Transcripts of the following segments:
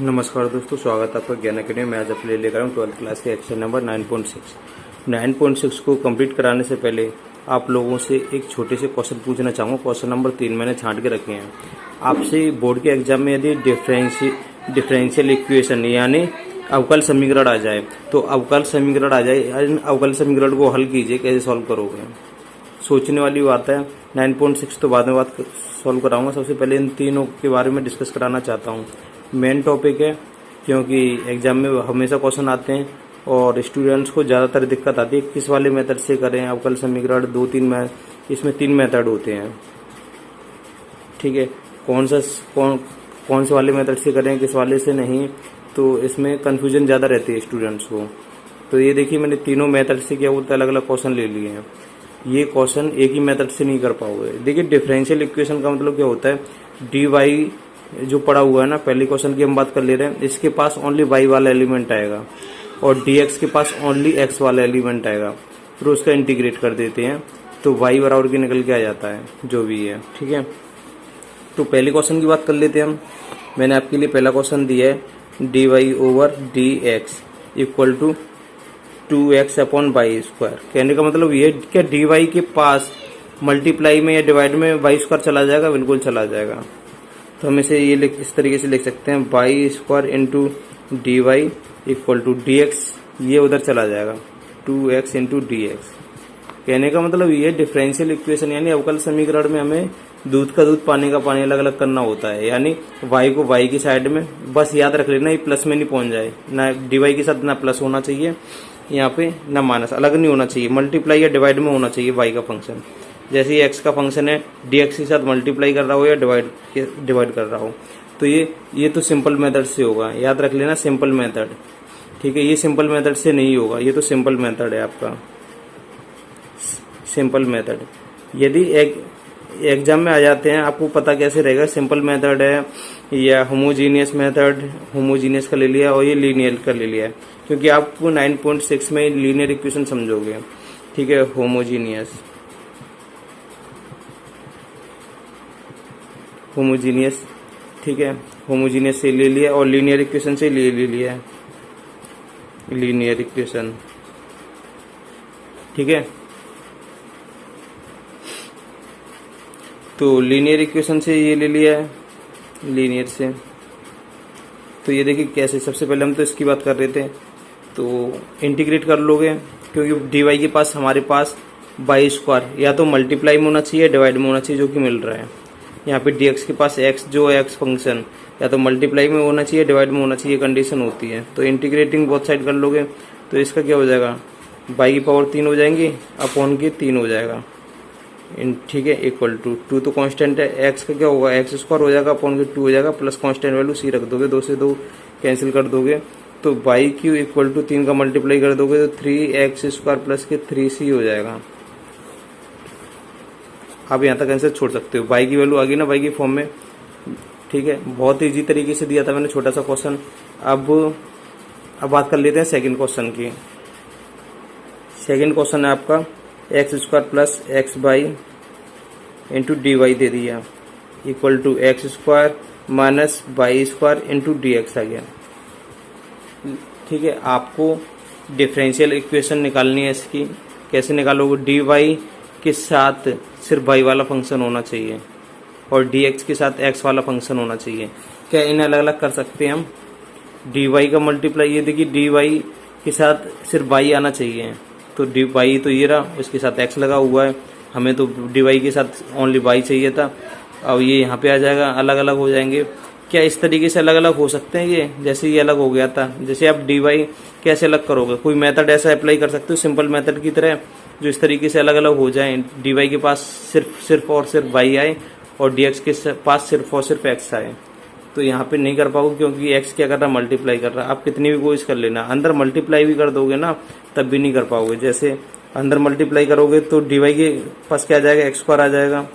नमस्कार दोस्तों, स्वागत है आपका ज्ञान अकेडमी में। आज आप लेकर आऊँ 12th क्लास के एक्सरसाइज नंबर 9.6 को कंप्लीट कराने से पहले आप लोगों से एक छोटे से क्वेश्चन पूछना चाहूँगा। क्वेश्चन नंबर 3 मैंने छांट के रखे हैं। आपसे बोर्ड के एग्जाम में यदि डिफरेंशियल इक्वेशन यानी अवकल समीकरण आ जाए तो अवकल समीकरण आ जाए, अवकल समीकरण को हल कीजिए, कैसे सॉल्व करोगे। सोचने वाली बात है। 9.6 तो बाद में बात सॉल्व कराऊंगा। सबसे पहले इन तीनों के बारे में डिस्कस कराना चाहता हूँ। मेन टॉपिक है क्योंकि एग्जाम में हमेशा क्वेश्चन आते हैं और स्टूडेंट्स को ज़्यादातर दिक्कत आती है किस वाले मेथड से करें अवकल समीकरण। इसमें 3 मेथड होते हैं, ठीक है। कौन से वाले मेथड से करें, किस वाले से नहीं, तो इसमें कन्फ्यूजन ज़्यादा रहती है स्टूडेंट्स को। तो ये देखिए, मैंने तीनों मेथड से क्या बोलते हैं अलग अलग क्वेश्चन ले लिए हैं। ये क्वेश्चन एक ही मेथड से नहीं कर पाओगे। देखिए, डिफरेंशियल इक्वेशन का मतलब क्या होता है। डी वाई जो पड़ा हुआ है ना, पहले क्वेश्चन की हम बात कर ले रहे हैं, इसके पास ओनली वाई वाला एलिमेंट आएगा और डी एक्स के पास ओनली एक्स वाला एलिमेंट आएगा। फिर उसका इंटीग्रेट कर देते हैं तो वाई बराबर की निकल के आ जाता है जो भी है, ठीक है। तो पहले क्वेश्चन की बात कर लेते हैं हम। मैंने आपके लिए पहला क्वेश्चन दिया है, d Y over D x equal to 2x upon y square. कहने का मतलब ये क्या डी वाई के पास मल्टीप्लाई में या डिवाइड में वाई स्क्वायर चला जाएगा, बिल्कुल चला जाएगा। तो हम इसे इस तरीके से लिख सकते हैं, y square into D y equal to d x, ये उधर चला जाएगा 2x इंटू डी एक्स। कहने का मतलब ये डिफरेंशियल इक्वेशन यानी अवकल समीकरण में हमें दूध का दूध पानी का पानी अलग अलग करना होता है। यानी y को y की साइड में, बस याद रख लेना ये प्लस में नहीं पहुंच जाए, ना डी वाई के साथ ना प्लस होना चाहिए यहाँ पे, ना माइनस, अलग नहीं होना चाहिए, मल्टीप्लाई या डिवाइड में होना चाहिए y का फंक्शन। जैसे ये x का फंक्शन है, dx के साथ मल्टीप्लाई कर रहा हो या डिवाइड कर रहा हो, तो ये तो सिंपल मेथड से होगा, याद रख लेना सिंपल मेथड, ठीक है। ये सिंपल मेथड से नहीं होगा, ये तो सिंपल मेथड है आपका, सिंपल मेथड। यदि एग्जाम में आ जाते हैं, आपको पता कैसे रहेगा सिंपल मेथड है या होमोजीनियस मेथड। होमोजीनियस का ले लिया और ये लीनियर का ले लिया, क्योंकि आपको 9.6 में लीनियर इक्वेशन समझोगे, ठीक है। होमोजीनियस, ठीक है। होमोजीनियस से ले लिया और लीनियर इक्वेशन से ले लिया है लीनियर इक्वेशन, ठीक है। तो लीनियर इक्वेशन से ये ले लिया है, लीनियर से। तो ये देखिए कैसे, सबसे पहले हम तो इसकी बात कर रहे थे, तो इंटीग्रेट कर लोगे, क्योंकि डी वाई के पास हमारे पास वाई स्क्वायर या तो मल्टीप्लाई में होना चाहिए, डिवाइड में होना चाहिए, जो कि मिल रहा है। यहाँ पे डी एक्स के पास एक्स जो है एक्स फंक्शन या तो मल्टीप्लाई में होना चाहिए, डिवाइड में होना चाहिए, कंडीशन होती है। तो इंटीग्रेटिंग बोथ साइड कर लोगे तो इसका क्या हो जाएगा, वाई की पावर 3 हो जाएंगी अपॉन के 3 हो जाएगा, ठीक है, इक्वल टू 2 तो कांस्टेंट है, एक्स का क्या होगा एक्स स्क्वायर हो जाएगा अपॉन के 2 हो जाएगा, प्लस कांस्टेंट वैल्यू सी रख दोगे, 2 से 2 कैंसिल कर दोगे, तो वाई क्यू इक्वल टू 3 का मल्टीप्लाई कर दोगे तो 3x स्क्वायर प्लस के 3c हो जाएगा। आप यहाँ तक आंसर छोड़ सकते हो, वाई की वैल्यू आ गई ना वाई की फॉर्म में, ठीक है। बहुत इजी तरीके से दिया था मैंने छोटा सा क्वेश्चन। अब बात कर लेते हैं सेकंड क्वेश्चन की। सेकंड क्वेश्चन है आपका X square plus x Y into D Y दे दिया equal to X square minus Y square into D X आ गया, ठीक है। आपको डिफरेंशियल इक्वेशन निकालनी है इसकी। कैसे निकालोगे, डी वाई के साथ सिर्फ वाई वाला फंक्शन होना चाहिए और डी एक्स के साथ एक्स वाला फंक्शन होना चाहिए। क्या इन्हें अलग अलग कर सकते हैं हम, डी वाई का मल्टीप्लाई, ये देखिए डी वाई के साथ सिर्फ वाई आना चाहिए, तो डी वाई तो ये रहा, उसके साथ एक्स लगा हुआ है, हमें तो डी वाई के साथ ओनली वाई चाहिए था। अब ये यहाँ पे आ जाएगा, अलग अलग हो जाएंगे। क्या इस तरीके से अलग अलग हो सकते हैं ये, जैसे ये अलग हो गया था। जैसे आप डी वाई कैसे अलग करोगे, कोई मेथड ऐसा अप्लाई कर सकते हो सिंपल मेथड की तरह जो इस तरीके से अलग अलग हो जाए, डी वाई के पास सिर्फ और सिर्फ वाई आए और डी एक्स के पास सिर्फ और सिर्फ एक्स आए। तो यहाँ पे नहीं कर पाओगे क्योंकि एक्स क्या कर रहा है, मल्टीप्लाई कर रहा है। आप कितनी भी कोशिश कर लेना, अंदर मल्टीप्लाई भी कर दोगे ना तब भी नहीं कर पाओगे। जैसे अंदर मल्टीप्लाई करोगे तो डी वाई के पास क्या आ जाएगा, एक्स स्क्वायर आ जाएगा,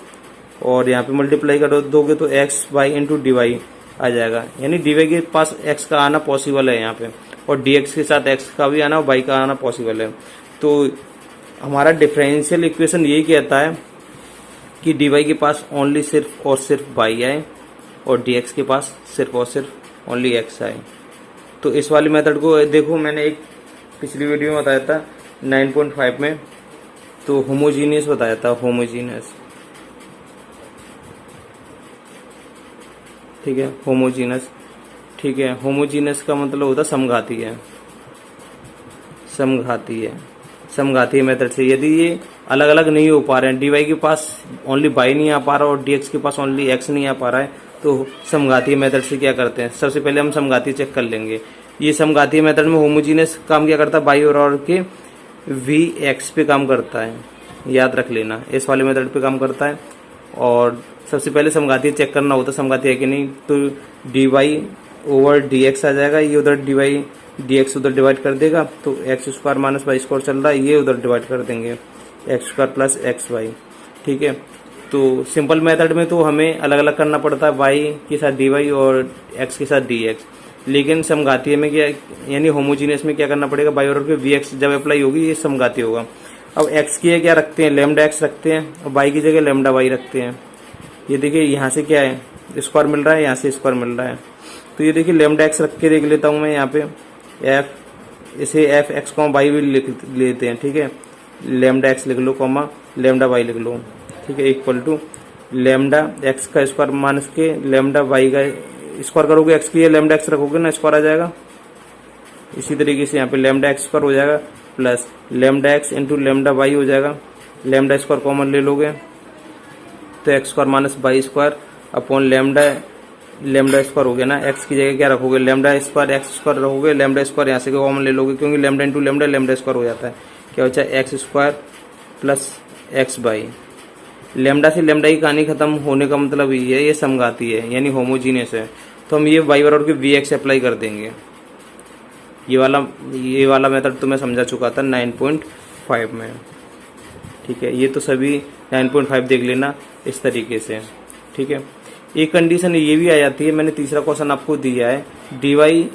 और यहाँ पे मल्टीप्लाई कर दोगे तो X Y into D Y आ जाएगा। यानी डी वाई के पास एक्स का आना पॉसिबल है यहाँ पे, और डी एक्स के साथ एक्स का भी आना और वाई का आना पॉसिबल है। तो हमारा डिफरेंशियल इक्वेशन यही कहता है कि डी वाई के पास ओनली सिर्फ और सिर्फ वाई आए और डी एक्स के पास सिर्फ और सिर्फ ओनली एक्स आई। तो इस वाली मेथड को देखो, मैंने एक पिछली वीडियो में बताया था 9.5 में, तो होमोजीनियस बताया था, होमोजीनियस, ठीक है, होमोजीनियस, ठीक है। होमोजीनियस का मतलब होता है समघाती है, समघाती है, समघाती मेथड से यदि ये अलग अलग नहीं हो पा रहे हैं, dy के पास ओनली y नहीं आ पा रहा और dx के पास ओनली x नहीं आ पा रहा है, तो समघाती मेथड से क्या करते हैं, सबसे पहले हम समघाती चेक कर लेंगे। ये समघाती मेथड में होमोजीनियस काम क्या करता है, बाई और के vx पे काम करता है, याद रख लेना, इस वाले मेथड पे काम करता है। और सबसे पहले समघाती चेक करना होता है समघाती है कि नहीं, तो dy ओवर dx आ जाएगा, ये उधर dy dx उधर डिवाइड कर देगा, तो x square minus Y square चल रहा है, ये उधर डिवाइड कर देंगे, x square plus x y, ठीक है। तो सिंपल मेथड में तो हमें अलग अलग करना पड़ता है, y के साथ dy और x के साथ dx, लेकिन समघातीय में क्या, यानी होमोजीनियस में क्या करना पड़ेगा, बाई और vx जब अप्लाई होगी ये समघाती होगा। अब x की क्या रखते हैं, लैम्डा x रखते हैं, और y की जगह लैम्डा y रखते हैं। ये देखिए यहाँ से क्या है, स्क्वायर मिल रहा है, यहाँ से स्क्वायर मिल रहा है, तो ये देखिए लैम्डा x रख के देख लेता हूँ मैं यहाँ पे, इसे एफ एक्स कॉमा वाई भी लिख लेते हैं, ठीक है, लैम्डा एक्स लिख लो कॉमा लैम्डा वाई लिख लो, ठीक है, इक्वल टू लैम्डा एक्स का स्क्वायर माइनस के लैम्डा वाई का स्क्वायर करोगे, एक्स के लिए लैम्डा एक्स रखोगे ना, स्क्वायर आ जाएगा। इसी तरीके से यहाँ पे लैम्डा एक्स स्क्वायर हो जाएगा plus lambda x into lambda y हो जाएगा, लैम्डा स्क्वायर कॉमन ले लोगे तो x square minus Y square upon lambda square हो गया ना, एक्स की जगह क्या रखोगे, लैम्डा स्क्वायर एक्स स्क्वायर रखोगे, लैम्डा स्क्वायर यहाँ से कॉमन ले लोगे, क्योंकि लैम्डा इंटू लैम्डा स्क्वायर हो जाता है, क्या बचा x square plus x by. Lambda से लैम्डा की कहानी खत्म होने का मतलब ये है, ये समघाती है यानी होमोजीनियस है, तो हम ये वाई बराबर के वी एक्स अप्लाई कर देंगे। ये वाला मेथड तो मैं समझा चुका था 9.5 में, ठीक है। ये तो सभी 9.5 देख लेना इस तरीके से, ठीक है। एक कंडीशन ये भी आ जाती है, मैंने तीसरा क्वेश्चन आपको दिया है, dy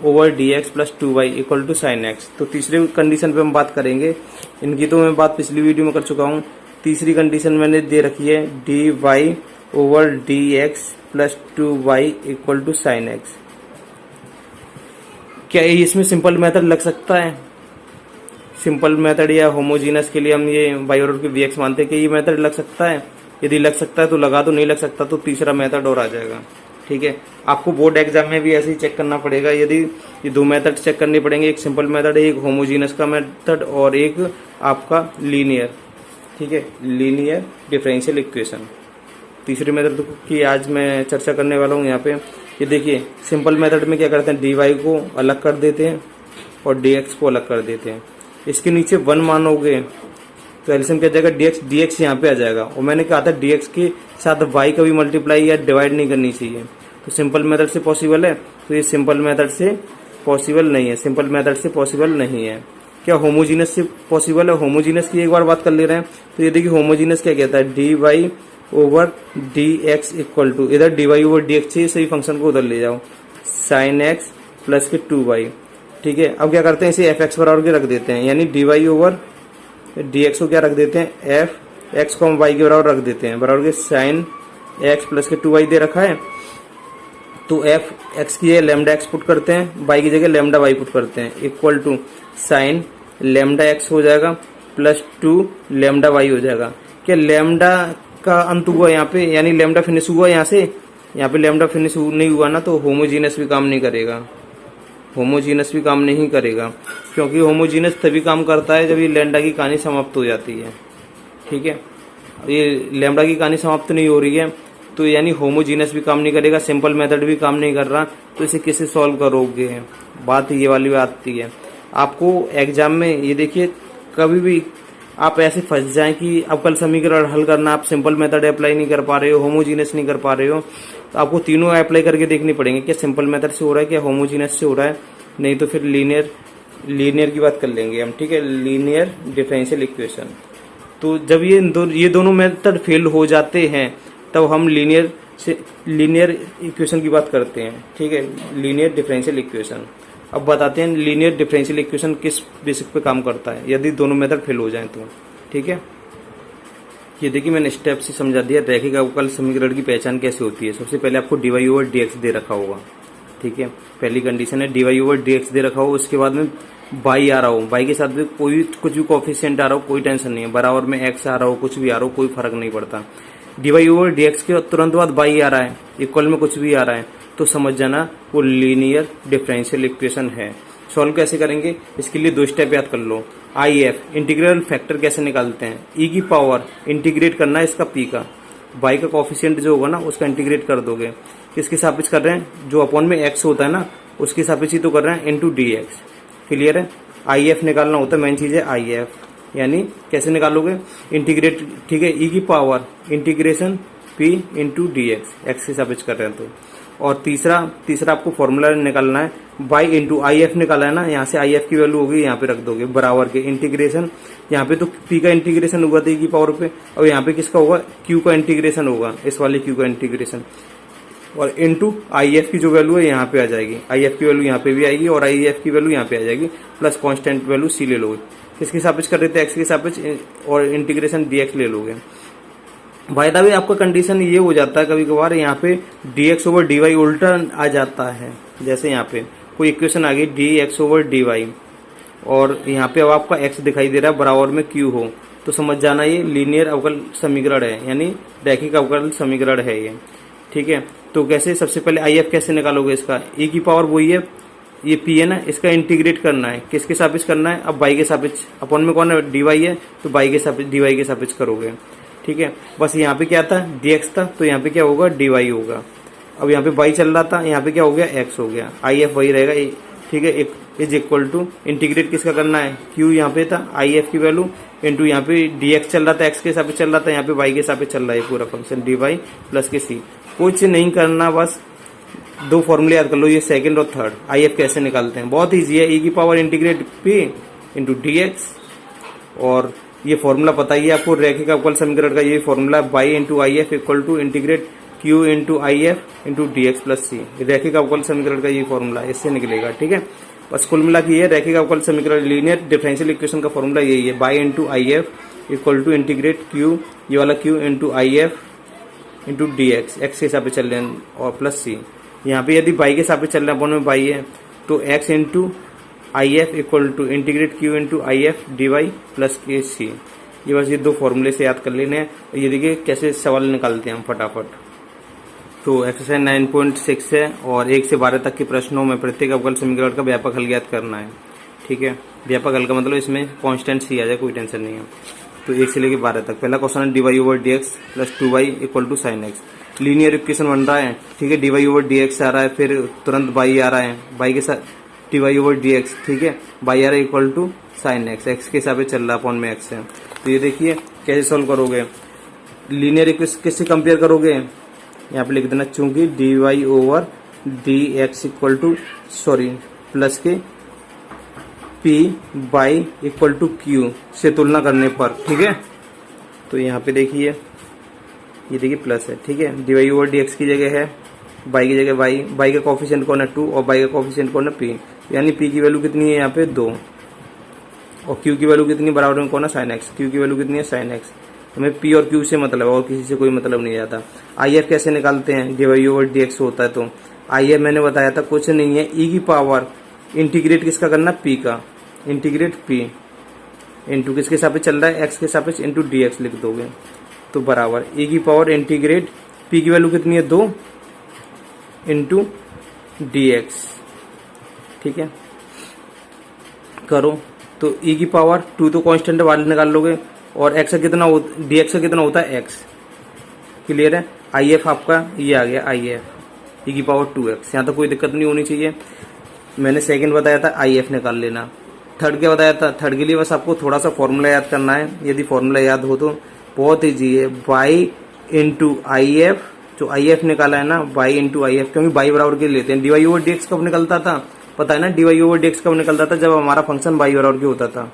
over dx plus 2y equal to sine x. तो तीसरे कंडीशन पे हम बात करेंगे, इनकी तो मैं बात पिछली वीडियो में कर चुका हूँ। तीसरी कंडीशन मैंने दे रखी है dy over dx plus 2y equal to sine x. क्या इसमें सिंपल मेथड लग सकता है? सिंपल मेथड या होमोजीनस के लिए हम ये y और के vx मानते हैं कि ये मेथड लग सकता है। यदि लग सकता है तो लगा दो, नहीं लग सकता तो तीसरा मेथड और आ जाएगा, ठीक है। आपको बोर्ड एग्जाम में भी ऐसे ही चेक करना पड़ेगा, यदि ये दो मेथड चेक करने पड़ेंगे, एक सिंपल मेथड है, एक होमोजीनस का मेथड और एक आपका लीनियर, ठीक है, लीनियर डिफरेंशियल इक्वेशन। तीसरी मेथड की आज मैं चर्चा करने वाला हूँ यहाँ पे। ये देखिए सिंपल मेथड में क्या करते हैं, dy को अलग कर देते हैं और dx को अलग कर देते हैं। इसके नीचे 1 मानोगे तो एलसीएम क्या जाएगा, dx यहाँ पे आ जाएगा। और मैंने कहा था dx के साथ y कभी मल्टीप्लाई या डिवाइड नहीं करनी चाहिए, तो सिंपल मेथड से पॉसिबल है, तो ये सिंपल मेथड से पॉसिबल नहीं है, सिंपल मेथड से पॉसिबल नहीं है। क्या होमोजीनस से पॉसिबल है? होमोजीनस की एक बार बात कर ले रहे हैं, तो ये देखिए होमोजीनस क्या कहता है, dy over dx equal to, इधर dy ओवर dx चाहिए, सही फंक्शन को उधर ले जाओ, साइन x प्लस के 2y, ठीक है। अब क्या करते हैं, इसे एफ एक्स बराबर के रख देते हैं, यानी dy ओवर dx को क्या रख देते हैं, एफ एक्स को हम y के बराबर रख देते हैं, बराबर के साइन x प्लस के 2y दे रखा है, तो एफ एक्स की है लैम्डा एक्स पुट करते हैं, y की जगह लैम्डा y पुट करते हैं, equal to sine lambda x हो जाएगा प्लस 2 लैम्डा y हो जाएगा। क्या लैम्डा का अंत हुआ यहाँ पे, यानी लैम्डा फिनिश हुआ यहाँ से, यहाँ पे लैम्डा फिनिश नहीं हुआ ना, तो होमोजीनस भी काम नहीं करेगा, होमोजीनस भी काम नहीं करेगा, क्योंकि होमोजीनस तभी काम करता है जब ये लैम्डा की कहानी समाप्त हो जाती है, ठीक है। ये लैम्डा की कहानी समाप्त नहीं हो रही है, तो यानी होमोजीनस भी काम नहीं करेगा, सिंपल मेथड भी काम नहीं कर रहा, तो इसे कैसे सॉल्व करोगे, बात ये वाली बात आती है। आपको एग्जाम में ये देखिए, कभी भी आप ऐसे फंस जाएं कि अब कल समीकरण हल करना, आप सिंपल मेथड अप्लाई नहीं कर पा रहे हो, होमोजीनस नहीं कर पा रहे हो, तो आपको तीनों अप्लाई करके देखनी पड़ेंगे, क्या सिंपल मेथड से हो रहा है, क्या होमोजीनस से हो रहा है, नहीं तो फिर लीनियर की बात कर लेंगे हम, ठीक है, लीनियर डिफरेंशियल इक्वेशन। तो जब ये दोनों मेथड फेल हो जाते हैं तब हम लीनियर इक्वेशन की बात करते हैं, ठीक है, लीनियर डिफरेंशियल इक्वेशन। अब बताते हैं लीनियर डिफरेंशियल इक्वेशन किस बेसिस पे काम करता है, यदि दोनों मेथड फेल हो जाएं तो, ठीक है। ये देखिए मैंने स्टेप से समझा दिया रैखिक अवकल समीकरण की पहचान कैसे होती है। सबसे पहले आपको dy ओवर dx दे रखा होगा, ठीक है। पहली कंडीशन है dy ओवर dx दे रखा हो, उसके बाद में y आ रहा हो, y के साथ भी कोई कुछ भी कोफिशिएंट आ रहा हो कोई टेंशन नहीं है, बराबर में x आ रहा हो कुछ भी आ रहा हो कोई फर्क नहीं पड़ता। dy ओवर dx के तुरंत बाद y आ रहा है, इक्वल में कुछ भी आ रहा है तो समझ जाना वो लीनियर डिफरेंशियल इक्वेशन है। सॉल्व कैसे करेंगे इसके लिए 2 स्टेप याद कर लो। IF इंटीग्रल फैक्टर कैसे निकालते हैं, e की पावर इंटीग्रेट करना है इसका p का, y का कोफिशिएंट जो होगा ना उसका इंटीग्रेट कर दोगे, किसके सापेक्ष कर रहे हैं, जो अपॉन में x होता है ना उसके सापेक्ष ही तो कर रहे हैं, इनटू dx। क्लियर है। IF निकालना होता है, मेन चीज है IF, यानी कैसे निकालोगे इंटीग्रेट, ठीक है, e की power integration p into dx, x के सापेक्ष कर रहे हैं तो। और तीसरा आपको फॉर्मूला निकालना है y इंटू IF निकाला है ना, यहाँ से IF की वैल्यू होगी यहाँ पे रख दोगे बराबर के इंटीग्रेशन, यहाँ पे तो p का इंटीग्रेशन होगा तो e की पावर पे, और यहाँ पे किसका होगा q का इंटीग्रेशन होगा, इस वाले q का इंटीग्रेशन, और इनटू IF की जो वैल्यू है यहाँ पे आ जाएगी, IF की वैल्यू यहाँ पे भी आएगी और IF की वैल्यू यहाँ पे आ जाएगी, प्लस कांस्टेंट वैल्यू c ले लोगे, किसके सापेक्ष कर रहे थे x के सापेक्ष, और इंटीग्रेशन dx ले लोगे। भाई दा भी आपका कंडीशन ये हो जाता है कभी कभार यहाँ पे dx ओवर dy उल्टा आ जाता है, जैसे यहाँ पे कोई इक्वेशन आ गई dx ओवर dy और यहाँ पे अब आपका x दिखाई दे रहा है बराबर में q हो, तो समझ जाना ये लीनियर अवकल समीकरण है, यानी रैखिक अवकल समीकरण है ये, ठीक है। तो कैसे, सबसे पहले IF कैसे निकालोगे इसका, e की पावर वही है, ये p है ना, इसका इंटीग्रेट करना है, किसके सापेक्ष करना है, अब y के सापेक्ष, अपॉन में कौन है dy है तो y के सापेक्ष dy के सापेक्ष करोगे, ठीक है। बस यहाँ पे क्या था dx था तो यहाँ पे क्या होगा dy होगा, अब यहाँ पे y चल रहा था यहाँ पे क्या हो गया x हो गया, IF वही रहेगा, ठीक है। इज इक्वल टू इंटीग्रेट किसका करना है, q यहाँ पे था IF की वैल्यू इंटू यहाँ पे dx चल रहा था x के सापेक्ष चल रहा था, यहाँ पे y के सापेक्ष चल रहा है पूरा फंक्शन dy प्लस के c। कुछ नहीं करना, बस 2 फॉर्मूले याद कर लो, ये सेकंड और थर्ड। IF कैसे निकालते हैं, बहुत ईजी है, e की power integrate p into dx, और ये फॉर्मूला पता ही है आपको रैखिक अवकल समीकरण का, ये formula y into IF equal to integrate q into IF into dx plus c, रैखिक अवकल समीकरण का ये फॉर्मूला इससे निकलेगा, ठीक है। बस कुल मिला के ये रैखिक अवकल समीकरण लीनियर डिफरेंशियल इक्वेशन का फॉर्मूला यही है, y into IF equal to integrate q, ये वाला q into IF into dx, x के हिसाब से चल रहे हैं, और प्लस c। यहाँ पे यदि y के हिसाब से चल रहे हैं, अपॉन में y है तो x into IF equal to integrate q into IF dy plus के c। ये बस ये 2 फॉर्मूले से याद कर लेने हैं। ये देखिए कैसे सवाल निकालते हैं हम फटाफट। तो एक्सरसाइज 9.6 है और 1 से 12 तक के प्रश्नों में प्रत्येक अवकल समीकरण का व्यापक हल ज्ञात करना है, ठीक है। व्यापक हल का मतलब इसमें कांस्टेंट सी आ जाए, कोई टेंशन नहीं है। तो 1 से लेकर 12 तक पहला क्वेश्चन है dy over dx plus 2y equal to sine x. Linear equation बन रहा है, ठीक है। dy ओवर dx आ रहा है, फिर तुरंत y आ रहा है, y के साथ dy ओवर dx, ठीक है, y आ रहा है equal to sine x, x के हिसाब से चल रहा है, अपॉन में x है। तो ये देखिए कैसे सॉल्व करोगे, लीनियर इक्वेशन किससे कंपेयर करोगे, यहाँ पे लिख देना, चूंकि dy over dx equal to plus के p y equal to q से तुलना करने पर, ठीक है। तो यहाँ पे देखिए, ये देखिए प्लस है, ठीक है। dy ओवर dx की जगह है, y की जगह y का कोफिशिएंट कौन है 2 और y का कोफिशिएंट कौन है p, यानी p की वैल्यू कितनी है यहाँ पे 2, और q की वैल्यू कितनी बराबर में कौन है sin x, q की वैल्यू कितनी है sin x। हमें p और q से मतलब है और किसी से कोई मतलब नहीं आता। IF कैसे निकालते हैं, dy ओवर dx होता है, तो IF मैंने बताया था कुछ नहीं है, e की पावर इंटीग्रेट किसका करना, p का, इंटीग्रेट p इंटू किसके सापेक्ष चल रहा है, x के सापेक्ष इंटू dx लिख दोगे, तो बराबर e की पावर इंटीग्रेट p की वैल्यू कितनी है 2 इंटू dx, ठीक है। करो तो e की पावर 2 तो कांस्टेंट वाले निकाल लोगे, और x का कितना dx का कितना होता है x, क्लियर है। IF आपका ये आ गया IF e की पावर 2x, यहाँ तो कोई दिक्कत नहीं होनी चाहिए। मैंने सेकंड बताया था IF निकाल लेना। थर्ड क्या बताया था, थर्ड के लिए बस आपको थोड़ा सा फॉर्मूला याद करना है, यदि फॉर्मूला याद हो तो बहुत ईजी है, y इंटू IF, जो IF निकाला है ना y इंटू IF, क्योंकि y बराबर के लेते हैं। dy ओवर dx कब निकलता था पता है ना, dy ओवर dx कब निकलता था, जब हमारा फंक्शन y बराबर के होता था,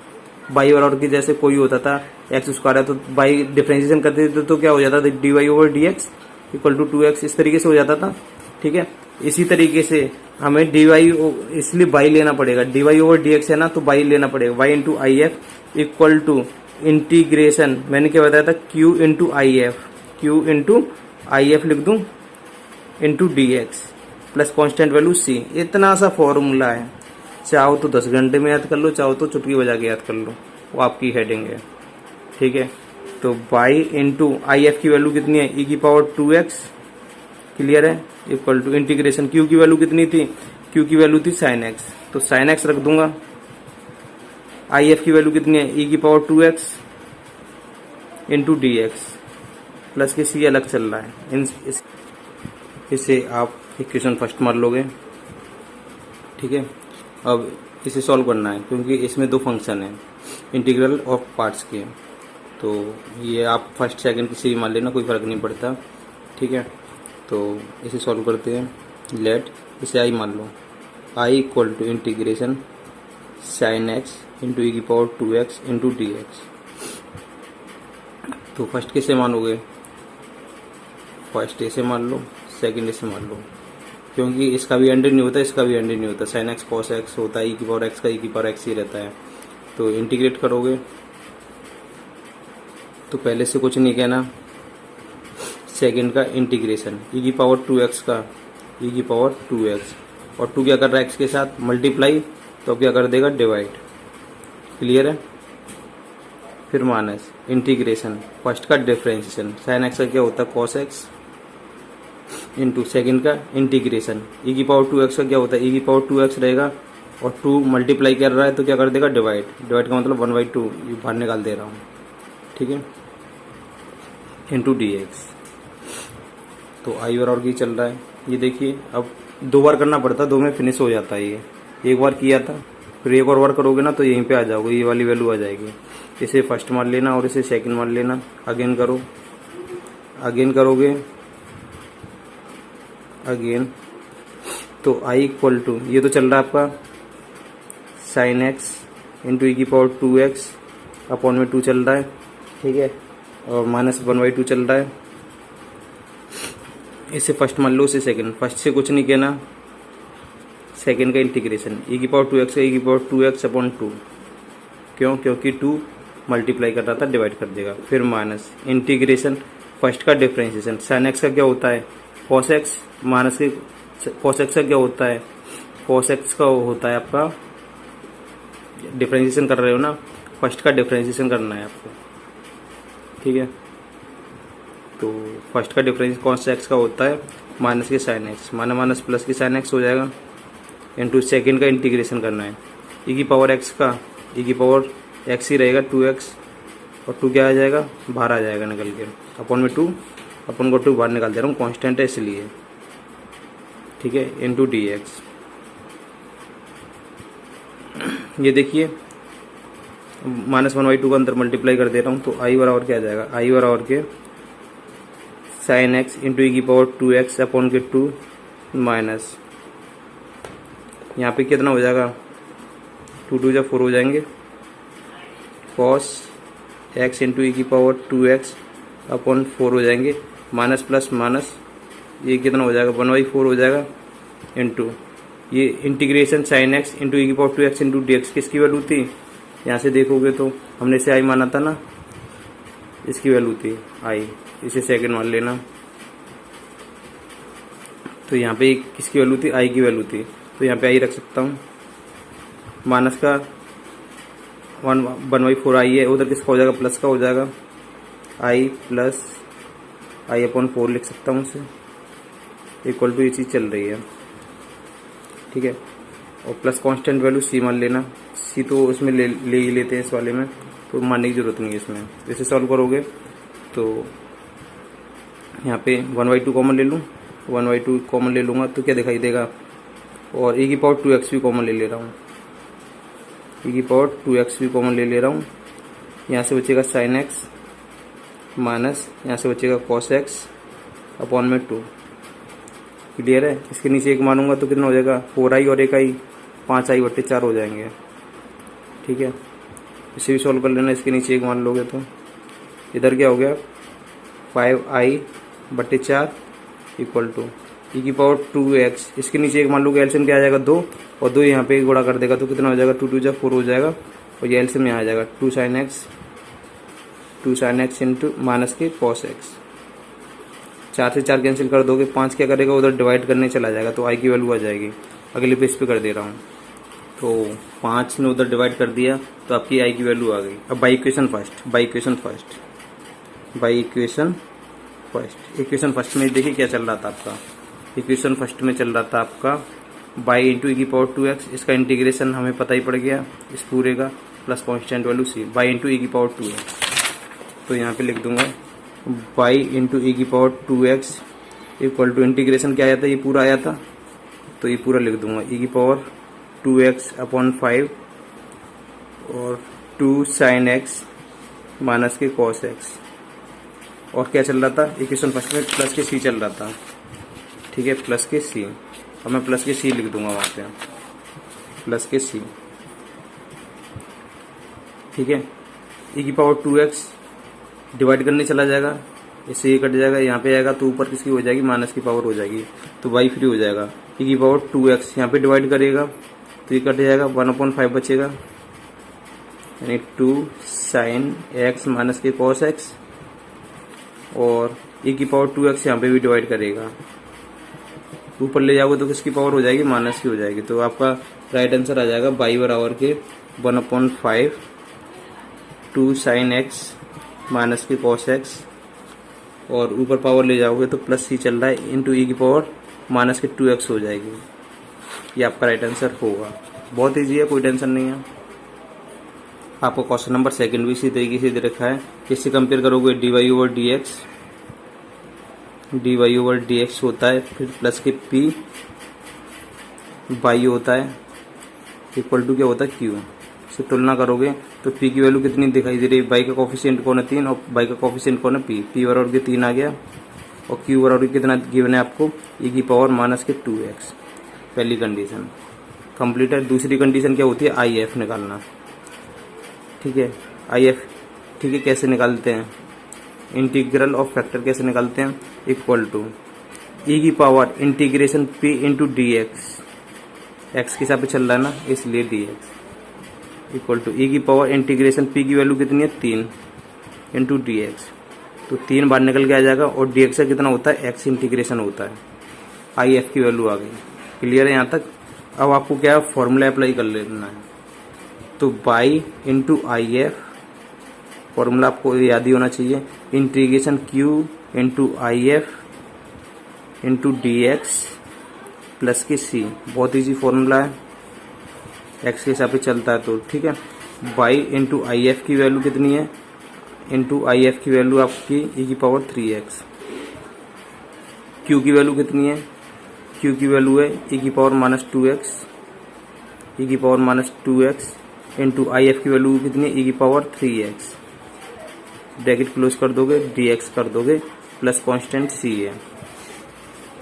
y बराबर के जैसे कोई होता था x स्क्वायर है तो y डिफरेंशिएशन करते थे तो क्या हो जाता था, dy over dx equal to 2x, इस तरीके से हो जाता था, ठीक है। इसी तरीके से हमें dy, इसलिए y लेना पड़ेगा, dy ओवर dx है ना तो y लेना पड़ेगा, y into IF equal to integration मैंने क्या बताया था, Q into I F, Q into I F लिख दूँ into D x plus constant value C। इतना सा फॉर्मूला है, चाहो तो 10 घंटे में याद कर लो, चाहो तो चुटकी बजा के याद कर लो, वो आपकी हेडिंग है। ठीक है, तो बाई इंटू आई एफ की वैल्यू कितनी है, e की पावर 2x, क्लियर है, इक्वल टू इंटीग्रेशन Q की वैल्यू कितनी थी, Q की वैल्यू थी साइन एक्स, तो साइन एक्स रख दूंगा। आई एफ की वैल्यू कितनी है, e की power 2x into D x plus के C अलग चल रहा है। इसे आप इक्वेशन फर्स्ट मान लोगे। ठीक है, अब इसे सॉल्व करना है क्योंकि इसमें दो फंक्शन हैं इंटीग्रल ऑफ पार्ट्स के, तो ये आप फर्स्ट सेकंड किसी भी मान लेना, कोई फ़र्क नहीं पड़ता। ठीक है, तो इसे सॉल्व करते हैं। लेट इसे आई मान लो, I equal to integration sine X into E की power 2x into D x. तो फर्स्ट कैसे मानोगे, फर्स्ट ऐसे मान लो, सेकंड ऐसे मान लो, क्योंकि इसका भी एंड नहीं होता, इसका भी एंड नहीं होता। साइन एक्स कॉस एक्स होता है, ई की पावर एक्स का ई की पावर एक्स ही रहता है। तो इंटीग्रेट करोगे तो पहले से कुछ नहीं कहना, सेकंड का इंटीग्रेशन ई की पावर 2x का ई की पावर 2x और 2 क्या कर रहा है एक्स के साथ मल्टीप्लाई, तो क्या कर देगा डिवाइड, क्लियर है। फिर माइनस इंटीग्रेशन फर्स्ट का डिफरेंशिएशन, साइन एक्स का क्या होता है कॉस एक्स इंटू सेकेंड का इंटीग्रेशन ई की पावर 2x का क्या होता है, ई की पावर 2x रहेगा और 2 मल्टीप्लाई कर रहा है तो क्या कर देगा डिवाइड, डिवाइड का मतलब 1/2 ये बाहर निकाल दे रहा हूँ। ठीक है, इंटू डी एक्स। तो आई और की चल रहा है, ये देखिए अब 2 बार करना पड़ता है, 2 में फिनिश हो जाता है। ये एक बार किया था, फिर एक और बार करोगे ना तो यहीं पे आ जाओगे, ये वाली वैल्यू आ जाएगी। इसे फर्स्ट मान लेना और इसे सेकंड मान लेना, अगेन करो, अगेन करोगे अगेन, तो आई इक्वल टू ये तो चल रहा है आपका साइन एक्स इंटू ई की पावर 2x अपॉन में 2 चल रहा है। ठीक है, और माइनस 1/2 चल रहा है। इसे फर्स्ट मान लो, इसे सेकंड, फर्स्ट से कुछ नहीं कहना, सेकंड का इंटीग्रेशन ई की पावर 2x का ई की पावर 2x अपॉन 2, क्यों, क्योंकि 2 मल्टीप्लाई कर रहा था, डिवाइड कर देगा। फिर माइनस इंटीग्रेशन फर्स्ट का डिफरेंशिएशन, साइन एक्स का क्या होता है कॉस एक्स, माइनस के कॉस एक्स का क्या होता है, कॉस एक्स का होता है आपका, डिफरेंशिएशन कर रहे हो ना, फर्स्ट का डिफरेंशिएशन करना है आपको। ठीक है, तो फर्स्ट का डिफरेंस कॉस एक्स का होता है माइनस के sine x, minus minus plus के साइन एक्स हो जाएगा, इंटू सेकेंड का इंटीग्रेशन करना है ई की पावर एक्स का, ई की पावर एक्स ही रहेगा 2x और 2 क्या आ जाएगा, बाहर आ जाएगा निकल के, अपॉन में 2, अपन को 2 बाहर निकाल दे रहा हूँ, कांस्टेंट है इसलिए। ठीक है, इंटू डी एक्स। ये देखिए माइनस 1/2 का अंदर मल्टीप्लाई कर दे रहा हूँ, तो आई बराबर क्या आ जाएगा, आई बराबर के साइन एक्स इंटू ई की पावर 2x अपॉन के 2 माइनस, यहाँ पे कितना हो जाएगा, 2 2 4 हो जाएंगे, कॉस एक्स इंटू ई की पावर 2x अपॉन 4 हो जाएंगे, माइनस प्लस माइनस, ये कितना हो जाएगा 1/4 हो जाएगा, इंटू ये integration sine X into E की power 2x into D x किसकी वैल्यू थी, यहाँ से देखोगे तो हमने इसे आई माना था ना, इसकी वैल्यू थी आई, इसे सेकंड मान लेना। तो यहाँ पे किसकी वैल्यू थी, आई की वैल्यू थी, तो यहाँ पे आई रख सकता हूँ, माइनस का 1/4 आई है, उधर किसका हो जाएगा प्लस का हो जाएगा, आई प्लस आई अपॉन 4 लिख सकता हूँ उसे, इक्वल टू ये चीज़ चल रही है। ठीक है, और प्लस कांस्टेंट वैल्यू सी मान लेना, सी तो उसमें ले ही लेते हैं इस वाले में, तो मानने की जरूरत नहीं है इसमें। इसे सॉल्व करोगे तो यहाँ पे 1/2 कॉमन ले लूँ, 1/2 कॉमन ले लूँगा तो क्या दिखाई देगा, और e की पावर 2x भी कॉमन ले ले रहा हूँ, e की पावर 2x भी कॉमन ले ले रहा हूँ। यहाँ से बचेगा साइन एक्स माइनस, यहाँ से बचेगा कॉस एक्स अपॉन में 2, क्लियर है। इसके नीचे 1 मानूंगा तो कितना हो जाएगा, 4i और 1i 5i/4 हो जाएंगे। ठीक है, इसे भी सॉल्व कर लेना, इसके नीचे 1 मान लोगे तो इधर क्या हो गया 5i/4 इक्वल टू ई की पावर 2x, इसके नीचे 1 मान लोगे, एलसीएम क्या आ जाएगा 2, और 2 यहाँ पे गुणा कर देगा तो कितना हो जाएगा 2 2 4 हो जाएगा, और ये एलसीएम यहाँ आ जाएगा 2 sin x 2 sin x into minus के cos x। 4 से 4 कैंसिल कर दोगे, 5 क्या करेगा उधर डिवाइड करने चला जाएगा तो आई की वैल्यू आ जाएगी। अगले पेज पे कर दे रहा हूँ, तो 5 ने उधर डिवाइड कर दिया तो आपकी आई की वैल्यू आ गई। अब बाई इक्वेशन फर्स्ट में देखिए क्या चल रहा था आपका। इक्वेशन फर्स्ट में चल रहा था आपका बाई इंटू ई की पावर 2x, इसका इंटीग्रेशन हमें पता ही पड़ गया इस पूरे का, plus constant value C by into E की पावर 2x। तो यहाँ पे लिख दूंगा बाई इंटू ई की power 2x equal to integration क्या आया था, ये पूरा आया था तो ये पूरा लिख दूंगा ई की पावर 2x अपॉन 5 और 2 sin x माइनस के cos x। और क्या चल रहा था इक्वेशन फर्स्ट में, प्लस के सी चल रहा था, ठीक है, प्लस के सी। अब मैं प्लस के सी लिख दूंगा वहाँ पे, प्लस के सी, ठीक है। ई की पावर 2x डिवाइड करने चला जाएगा, इससे ये कट जाएगा, यहाँ पे आएगा तो ऊपर किसकी हो जाएगी, माइनस की पावर हो जाएगी तो बाई फ्री हो जाएगा। ई की पावर 2x यहाँ पे डिवाइड करेगा तो ये कट जाएगा, 1/5 बचेगा, यानी 2 sin x माइनस के cos x। और ई की पावर 2x यहाँ पे भी डिवाइड करेगा, ऊपर ले जाओगे तो किसकी पावर हो जाएगी, माइनस की हो जाएगी। तो आपका राइट आंसर आ जाएगा बाई बराबर के 1/5 2 sin x माइनस के cos x, और ऊपर पावर ले जाओगे तो प्लस सी चल रहा है इंटू ई की पावर माइनस के 2x हो जाएगी। ये आपका राइट आंसर होगा। बहुत ईजी है, कोई टेंशन नहीं है। आपको क्वेश्चन नंबर सेकंड भी इसी तरीके से दे रखा है, किससे कंपेयर करोगे, dy ओवर dx होता है, फिर प्लस के p बाई होता है इक्वल टू क्या होता है q से तुलना करोगे तो p की वैल्यू कितनी दिखाई दे रही है, बाई का कोफिशिएंट कौन है 3 और बाई का कोफिशिएंट कौन है p बराबर के 3 आ गया, और q बराबर कितना गिवन है आपको e की पावर माइनस के 2x। पहली कंडीशन कंप्लीट है। दूसरी कंडीशन क्या होती है, आई एफ निकालना, ठीक है, आई एफ, ठीक है। कैसे निकालते हैं, इंटीग्रल ऑफ फैक्टर कैसे निकालते हैं, इक्वल टू ई की power integration p into D x के हिसाब पे चल रहा है ना, इसलिए डी एक्स इक्वल टू ई की पावर इंटीग्रेशन p की वैल्यू कितनी है 3 इंटू डी एक्स, तो 3 बार निकल के आ जाएगा, और डी एक्स का कितना होता है x इंटीग्रेशन होता है। आई एफ की वैल्यू आ गई, क्लियर है यहाँ तक। अब आपको क्या फॉर्मूला अप्लाई कर लेना है, तो by into I F, formula आपको याद ही होना चाहिए, integration q into I F into D x plus के सी। बहुत ईजी फॉर्मूला है, एक्स के हिसाब से चलता है तो ठीक है। बाई इंटू आई एफ की वैल्यू कितनी है, इंटू आई एफ की वैल्यू आपकी ई की पावर 3x। क्यू की वैल्यू कितनी है, क्यू की वैल्यू है ई की पावर माइनस 2x, ई की power minus 2x into I F की वैल्यू कितनी है, ई की पावर 3x। ब्रैकेट क्लोज कर दोगे, dx कर दोगे, प्लस कांस्टेंट c है।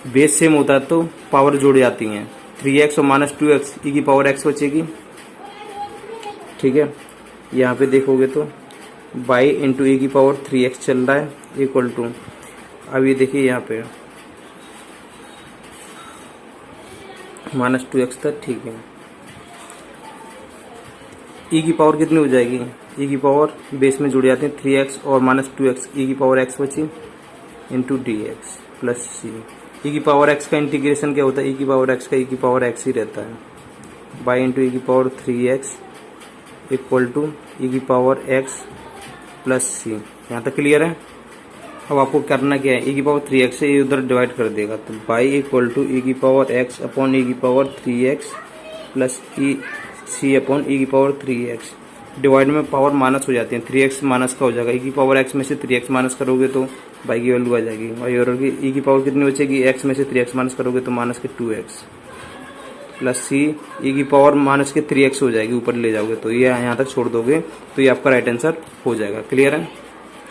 बेस सेम होता है तो पावर जुड़ जाती हैं, 3x और माइनस 2x ई की पावर x बचेगी, ठीक है। यहाँ पे देखोगे तो बाई इंटू ई की पावर 3x चल रहा है इक्वल टू, अब ये देखिए यहाँ पे माइनस 2x था, ठीक है। ई की पावर कितनी हो जाएगी, ई की पावर बेस में जुड़ जाते हैं 3x और माइनस 2x, ई की पावर x बची इंटू डी एक्स प्लस सी। ई की पावर x का इंटीग्रेशन क्या होता है, ई की पावर x का ई की पावर x ही रहता है, बाई इंटू ई की पावर 3x इक्वल टू ई की पावर x प्लस सी। यहाँ तक क्लियर है। अब आपको करना क्या है, ई की पावर 3x से ये उधर डिवाइड कर देगा, तो बाई इक्वल टू ई की पावर x अपॉन ई की पावर 3x प्लस ई सी अपॉन ई की पावर 3x। डिवाइड में पावर माइनस हो जाती है, 3x माइनस का हो जाएगा, ई की पावर x में से 3x माइनस करोगे तो बाई की वैल्यू आ जाएगी, और ई की पावर कितनी बचेगी, x में से 3x माइनस करोगे तो माइनस के 2x प्लस सी, ई की पावर माइनस के 3x हो जाएगी, ऊपर ले जाओगे तो ये यहाँ तक छोड़ दोगे तो ये आपका राइट आंसर हो जाएगा। क्लियर है।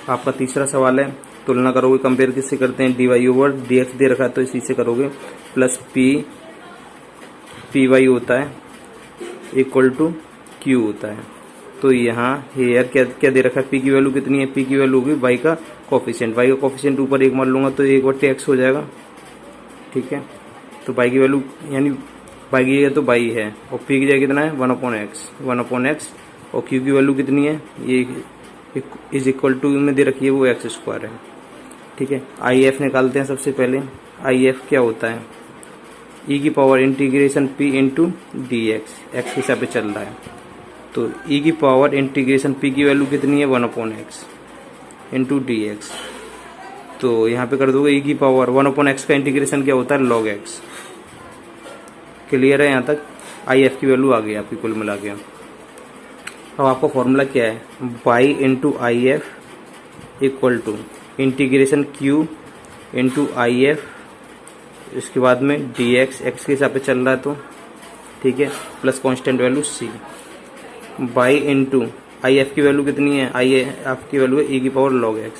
आपका तीसरा सवाल है, तुलना करोगे, कंपेयर किससे करते हैं, D Y over D X दे रखा है तो इसी से करोगे, प्लस पी वाई होता है इक्वल टू क्यू होता है। तो यहाँ हेयर क्या दे रखा है, पी की वैल्यू कितनी है, पी की वैल्यू होगी बाई का कोफिशिएंट, बाई का कोफिशिएंट ऊपर 1 मान लूंगा तो 1/x हो जाएगा, ठीक है। तो बाई की वैल्यू यानी बाई की है तो बाई है, और पी की जगह कितना है 1/x और क्यू की वैल्यू कितनी है, ये इज इक्वल टू में दे रखी है वो एक्स स्क्वायर है। ठीक है, आई एफ निकालते हैं सबसे पहले। आई एफ क्या होता है, ई की power integration P into D x, x के हिसाब से चल रहा है। तो ई की पावर इंटीग्रेशन पी की वैल्यू कितनी है 1/x इंटू डी एक्स। तो यहाँ पे कर दोगे ई की पावर 1/x का इंटीग्रेशन क्या होता है log x। क्लियर है यहाँ तक? आई एफ की वैल्यू आ गई आपकी कुल मिला के। अब आपका फॉर्मूला क्या है, by into I F equal to integration q into I F, इसके बाद में डी एक्स, एक्स के हिसाब से चल रहा है तो ठीक है, plus constant value C, by into I F की वैल्यू कितनी है, आई एफ की वैल्यू है ई की पावर log x।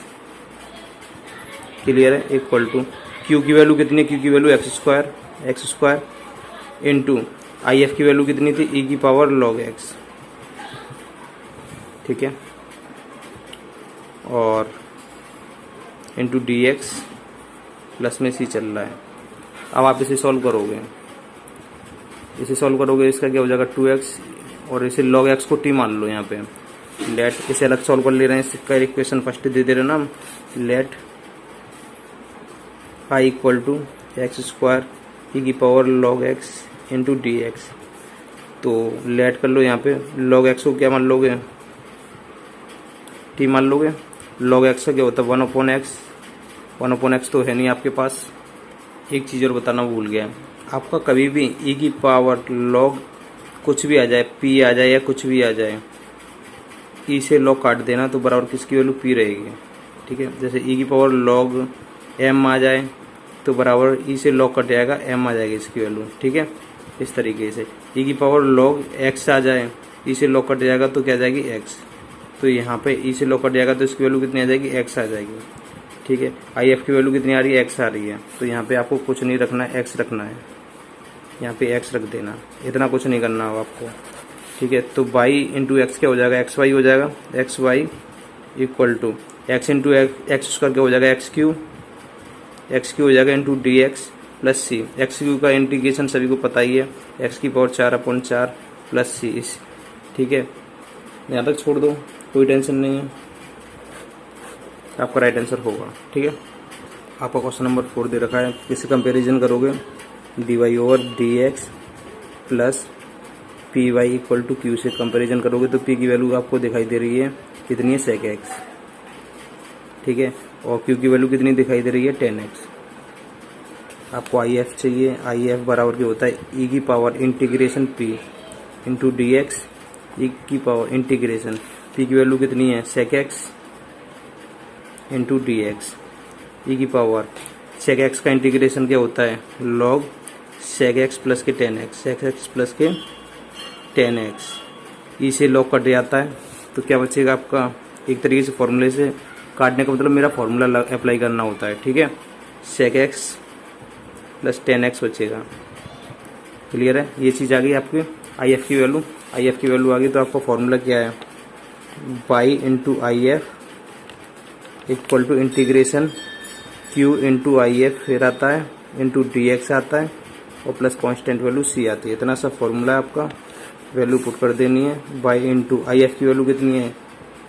क्लियर है? इक्वल टू क्यू की वैल्यू कितनी है, क्यू की value x square into I F की वैल्यू कितनी थी, ई की पावर log x। ठीक है, और इंटू डी एक्स प्लस में सी चल रहा है। अब आप इसे सॉल्व करोगे, इसका क्या हो जाएगा 2x, और इसे log x को t मान लो यहाँ पे। लेट इसे अलग सॉल्व कर ले रहे हैं, इसका इक्वेशन फर्स्ट दे रहे ना हम। Let I equal to X square E की power log x into D x. तो लेट कर लो यहाँ पे, log x को क्या मान लोगे, t मान लोगे। log x का क्या होता है 1/x तो है नहीं आपके पास। एक चीज़ और बताना भूल गया, आपका कभी भी e की पावर log कुछ भी आ जाए, p आ जाए या कुछ भी आ जाए, e से log काट देना तो बराबर किसकी वैल्यू p रहेगी। ठीक है, जैसे e की पावर log m आ जाए तो बराबर e से log कट जाएगा, m आ जाएगी इसकी वैल्यू। ठीक है, इस तरीके से e की पावर log x आ जाए, e से log कट जाएगा तो क्या आ जाएगी x। तो यहाँ पे e से log कट जाएगा तो इसकी वैल्यू कितनी आ जाएगी, x आ जाएगी। ठीक है, आई एफ की वैल्यू कितनी आ रही है, x आ रही है। तो यहाँ पे आपको कुछ नहीं रखना है, x रखना है, यहाँ पे x रख देना, इतना कुछ नहीं करना होगा आपको। ठीक है, तो बाई इंटू एक्स क्या हो जाएगा, एक्स वाई हो जाएगा, x y equal to x into x square क्या हो जाएगा, एक्स क्यू हो जाएगा इंटू डी एक्स प्लस सी। एक्स क्यू का इंटीग्रेशन सभी को पता ही है, एक्स की पावर 4/4 प्लस सी इस। ठीक है, यहाँ तक छोड़ दो, कोई टेंशन नहीं है, आपका राइट आंसर होगा। ठीक है, आपका क्वेश्चन नंबर 4 दे रखा है, किससे कंपैरिजन करोगे, d Y over D x plus p y equal to q से कंपैरिजन करोगे तो पी की वैल्यू आपको दिखाई दे रही है कितनी है, sec x। ठीक है, और क्यू की वैल्यू कितनी दिखाई दे रही है, 10x। आपको आई एफ चाहिए, आई एफ बराबर क्या होता है, ई की power integration P into D X, E की पावर इंटीग्रेशन पी की वैल्यू कितनी है, sec x into D X, E की पावर sec x का इंटीग्रेशन क्या होता है, log sec x प्लस के 10x, sec x प्लस के 10x। ई से log कट जाता है तो क्या बचेगा आपका, एक तरीके से फॉर्मूले से काटने का मतलब मेरा फॉर्मूला अप्लाई करना होता है। ठीक है, sec x प्लस 10x बचेगा। क्लियर है, ये चीज़ आ गई आपकी आई एफ की वैल्यू। आई एफ की वैल्यू आ गई तो आपका फॉर्मूला क्या है, by into I F equal to integration q into I F फिर आता है इंटू डी एक्स आता है और प्लस कांस्टेंट वैल्यू सी आती है। इतना सा फॉर्मूला है आपका, वैल्यू पुट कर देनी है। बाई इंटू आई एफ की वैल्यू कितनी है,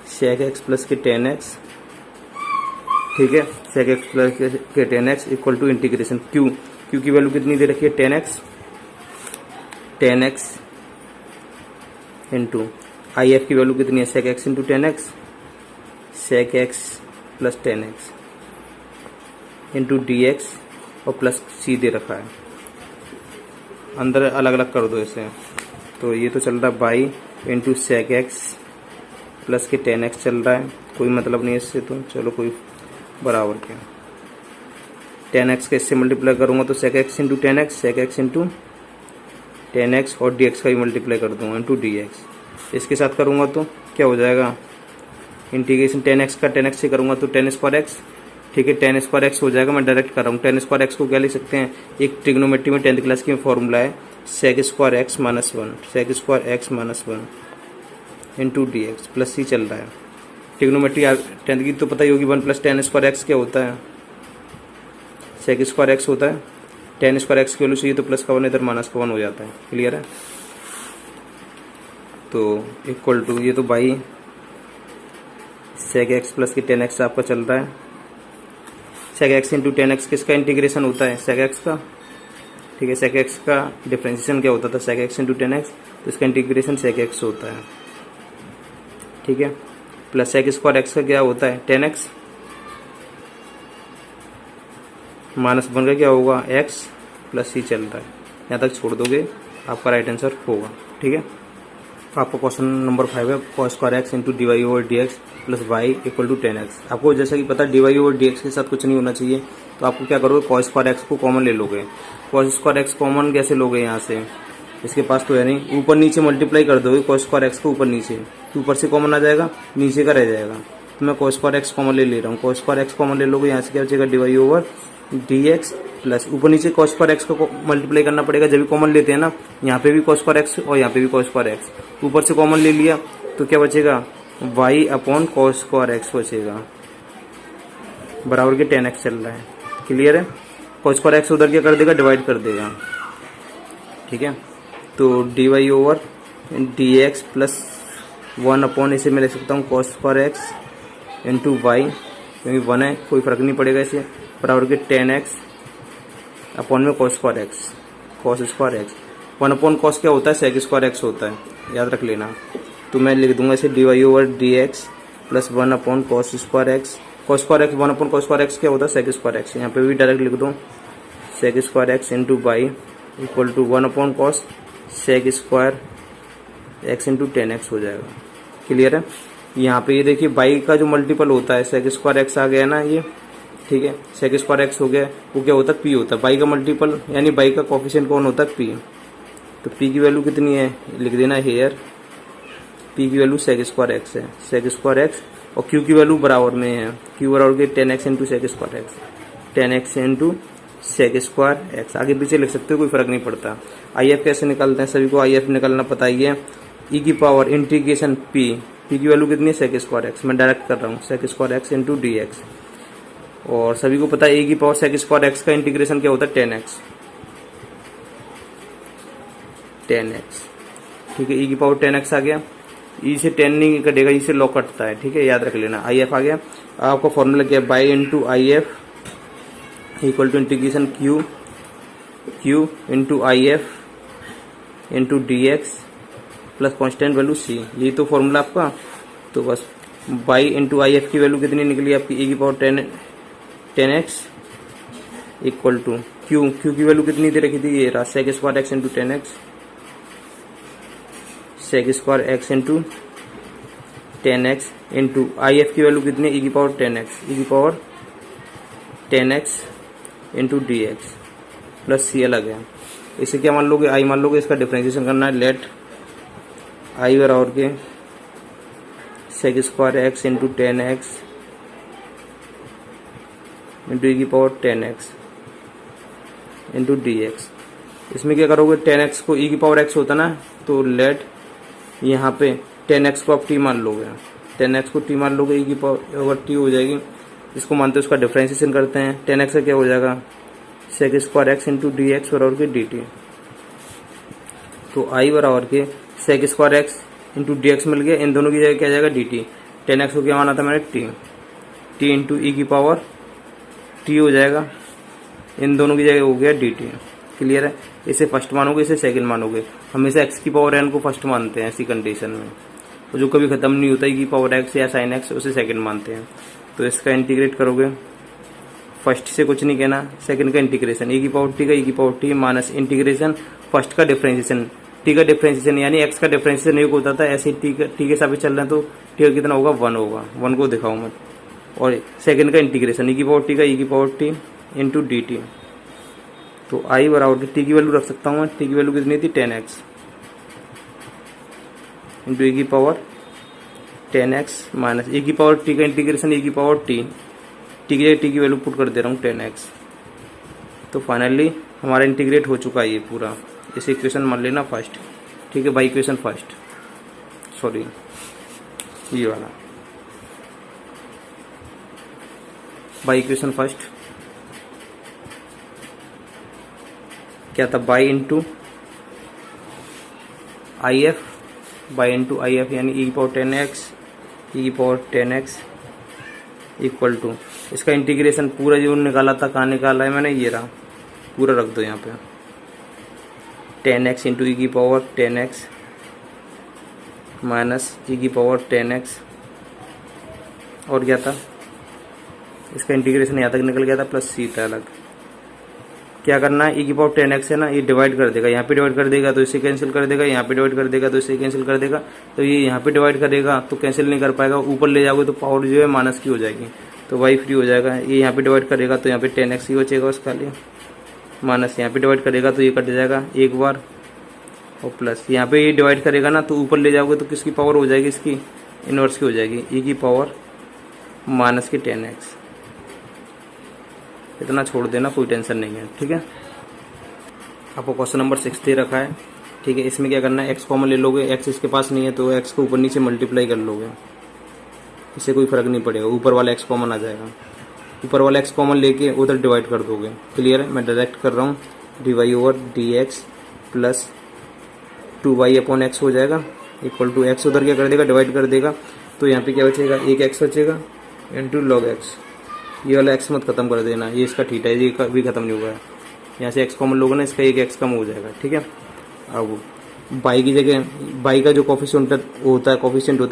sec x प्लस के 10x। ठीक है, sec x प्लस के 10x equal to integration q की वैल्यू कितनी दे रखी है, 10x इंटू आई एफ की वैल्यू कितनी है, sec x into 10x, sec x plus 10x into D x और प्लस सी दे रखा है। अंदर अलग अलग कर दो इसे, तो ये तो चल रहा है by into sec x plus के 10x चल रहा है, कोई मतलब नहीं है इससे, तो चलो कोई बराबर क्या, 10x का इससे मल्टीप्लाई करूँगा तो sec x into 10x, sec x into 10x और dx का भी मल्टीप्लाई कर दूँगा इंटू dx। इसके साथ करूँगा तो क्या हो जाएगा, इंटीग्रेशन 10x का 10x से करूँगा तो 10 स्क्वायर x। ठीक है, 10 स्क्वायर x हो जाएगा, मैं डायरेक्ट कर रहा हूँ। 10 स्क्वायर x को क्या लिख सकते हैं, एक ट्रिग्नोमेट्री में 10th क्लास की फॉर्मूला है sec square x minus 1, sec square x minus 1 into D x plus C चल रहा है। ट्रिग्नोमेट्री 10th की तो पता ही होगी, 1 प्लस 10 स्क्वायर x क्या होता है, sec स्क्वायर x होता है। 10 स्क्वायर x की वैल्यू चाहिए तो प्लस का 1 इधर माइनस का 1 हो जाता है। क्लियर है, तो इक्वल टू ये तो बाई सेक एक्स प्लस की 10x आपका चल रहा है। सेक एक्स इंटू 10x किसका इंटीग्रेशन होता है? सेक एक्स का। ठीक है, सेक एक्स का डिफ्रेंशिएशन क्या होता था? सेक एक्स इंटू 10x, तो इसका इंटीग्रेशन सेक एक्स होता है। ठीक है, प्लस सेक स्क्वायर एक्स का क्या होता है? 10x माइनस वन का क्या होगा? x प्लस सी चल रहा है। यहाँ तक छोड़ दोगे आपका राइट आंसर होगा। ठीक है, आपका क्वेश्चन नंबर 5 है cos square x into D Y over D x plus y equal to 10x। आपको जैसा कि पता d Y over D x के साथ कुछ नहीं होना चाहिए, तो आपको क्या करोगे? cos स्क्वायर एक्स को कॉमन ले लोगे। cos स्क्वायर एक्स कॉमन कैसे लोगे? यहाँ से इसके पास तो है नहीं, ऊपर नीचे मल्टीप्लाई कर दोगे cos स्क्वायर एक्स को ऊपर नीचे, तो ऊपर से कॉमन आ जाएगा, नीचे का रह जाएगा। तो मैं cos स्क्वायर एक्स कॉमन ले रहा हूँ। cos स्क्वायर एक्स कॉमन ले लोगे, यहाँ से क्या बचेगा? D Y over D x plus ऊपर नीचे cos स्क्वायर एक्स को मल्टीप्लाई करना पड़ेगा, जब भी कॉमन लेते हैं ना। यहाँ पे भी cos स्क्वायर एक्स और यहाँ पे भी cos स्क्वायर एक्स, ऊपर से कॉमन ले लिया तो क्या बचेगा? y upon cos square x बचेगा, बराबर के 10x चल रहा है। क्लियर है? cos स्क्वायर एक्स उधर क्या कर देगा? डिवाइड कर देगा। ठीक है, तो d Y over D x plus 1 upon, इसे मैं लिख सकता हूँ cos square x into y, क्योंकि 1 है कोई फर्क नहीं पड़ेगा इसे, बराबर के 10x अपॉन में cos square x, cos square x. 1 upon cos क्या होता है? sec स्क्वायर एक्स होता है, याद रख लेना। तो मैं लिख दूंगा इसे d Y over D x plus 1 upon cos square x. cos square x 1 upon cos square x क्या होता है? sec square x. यहाँ पे भी डायरेक्ट लिख दूँ sec square x into y equal to 1 upon cos sec square x into 10x हो जाएगा। क्लियर है? यहाँ पे ये देखिए y का जो मल्टीपल होता है sec स्क्वायर एक्स आ गया ना ये। ठीक है, sec स्क्वायर एक्स हो गया, वो क्या होता है? p होता है। y का मल्टीपल यानी y का कोफिशिएंट कौन होता है? p। तो p की वैल्यू कितनी है? लिख देना हेयर, p की वैल्यू sec स्क्वायर एक्स है, sec स्क्वायर एक्स, और q की वैल्यू बराबर में है, q बराबर के 10x into sec square x, 10x into sec square x. आगे पीछे लिख सकते हो, कोई फर्क नहीं पड़ता। IF कैसे निकालते हैं? सभी को IF निकालना पता ही है। e की पावर इंटीग्रेशन p की वैल्यू कितनी है? sec स्क्वायर एक्स, मैं डायरेक्ट कर रहा हूँ sec square x into D x. और सभी को पता है e की पावर sec स्क्वायर एक्स का इंटीग्रेशन क्या होता है? 10x। ठीक है, e की पावर 10x आ गया, e से 10 नहीं कटेगा, e से लॉग कटता है। ठीक है, याद रख लेना। IF आ गया, आपका फॉर्मूला क्या है? By into IF equal to integration q into IF into D x plus constant value c। यही तो फॉर्मूला आपका। तो बस बाई इंटू IF की वैल्यू कितनी निकली आपकी? e की power 10x equal to q की वैल्यू कितनी दे रखी थी? ये रहा sec square x into 10x, sec square x into 10x into IF की वैल्यू कितनी? e की पावर 10x, e की power 10x into D x plus सी अलग है। इसे क्या मान लोगे? आई मान लोगे। इसका डिफ्रेंशिएशन करना है। लेट आई बराबर के sec square x into 10x into e की power 10x into D x. इसमें क्या करोगे? 10x को e की पावर x होता ना, तो लेट यहाँ पे 10x को आप t मान लोगे, 10x को t मान लोगे, e की पावर ओवर t हो जाएगी। इसको मानते हैं, उसका डिफ्रेंशिएशन करते हैं। 10x का क्या हो जाएगा? sec square x into D X बराबर के डी टी। तो आई बराबर के sec square x into D X मिल गया, इन दोनों की जगह क्या जाएगा? D T. 10x को क्या माना था मैंने? टी इंटू ई की पावर टी हो जाएगा, इन दोनों की जगह हो गया डी टी। क्लियर है? इसे फर्स्ट मानोगे, इसे सेकंड मानोगे। हमेशा एक्स की पावर एन को फर्स्ट मानते हैं ऐसी कंडीशन में, तो जो कभी खत्म नहीं होता e की पावर एक्स या साइन एक्स, उसे सेकंड मानते हैं। तो इसका इंटीग्रेट करोगे, फर्स्ट से कुछ नहीं कहना, सेकंड का इंटीग्रेशन e की पावर टी का e की power T minus integration first का डिफरेंशिएशन, टी का डिफरेंशिएशन यानी एक्स का डिफरेंशिएशन एक होता था, ऐसे टी के साथ चल रहे हैं, तो टी का कितना होगा? 1 होगा। 1 को दिखाओ मत। और सेकंड का इंटीग्रेशन e की पावर टी का e की power T into D T. तो आई बराबर टी की वैल्यू रख सकता हूँ मैं। टी की वैल्यू कितनी थी? 10x इंटू e की पावर 10x माइनस e की पावर टी का इंटीग्रेशन e की पावर टी, टी की जगह टी की वैल्यू पुट कर दे रहा हूँ 10x। तो फाइनली हमारा इंटीग्रेट हो चुका है ये पूरा। इसे इक्वेशन मान लेना फर्स्ट। ठीक है, बाई इक्वेशन फर्स्ट, सॉरी ये वाला बाई इक्वेशन फर्स्ट क्या था? By into I F, by into I F यानी e की पावर 10x, e की पावर 10x इक्वल टू, इसका इंटीग्रेशन पूरा जो निकाला था, कहाँ निकाला है मैंने, ये रहा, पूरा रख दो यहाँ पे, 10x इंटू ई की पावर 10x माइनस ई की पावर 10x, और क्या था, इसका इंटीग्रेशन यहाँ तक निकल गया था, प्लस सी था अलग। क्या करना है, ई की पावर 10x है ना, ये डिवाइड कर देगा, यहाँ पे डिवाइड कर देगा तो इसे कैंसिल कर देगा, यहाँ पे डिवाइड कर देगा तो इसे कैंसिल कर देगा, तो ये यहाँ पे डिवाइड करेगा तो कैंसिल नहीं कर पाएगा, ऊपर ले जाओगे तो पावर जो है माइनस की हो जाएगी, तो वाई फ्री हो जाएगा। ये यहाँ पे डिवाइड करेगा तो यहाँ पे 10x ही बचेगा उसका लिए, माइनस यहाँ पे डिवाइड करेगा तो ये कट जाएगा एक बार, और प्लस यहाँ पे ये डिवाइड करेगा ना तो ऊपर ले जाओगे तो किसकी पावर हो जाएगी, इसकी इनवर्स की हो जाएगी, ई की पावर माइनस की 10x। इतना छोड़ देना, कोई टेंशन नहीं है, ठीक है। आपको क्वेश्चन नंबर 6 दे रखा है, ठीक है। इसमें क्या करना है, x कॉमन ले लोगे, x इसके पास नहीं है तो x को ऊपर नीचे मल्टीप्लाई कर लोगे, इससे कोई फर्क नहीं पड़ेगा, ऊपर वाला x कॉमन आ जाएगा, ऊपर वाला x कॉमन लेके उधर डिवाइड कर दोगे। क्लियर है, मैं डायरेक्ट कर रहा हूँ, dy over dx plus 2y upon x हो जाएगा, इक्वल टू x उधर क्या कर देगा, डिवाइड कर देगा, तो यहाँ पे क्या बचेगा, एक x बचेगा इंटू लॉग x। ये वाला x मत खत्म कर देना, ये इसका थीटा है, ये भी खत्म नहीं हुआ है, यहाँ से x कॉमन लोगे ना, इसका एक x कम हो जाएगा, ठीक है। अब बाई की जगह, बाई का जो कोफिशिएंट होता है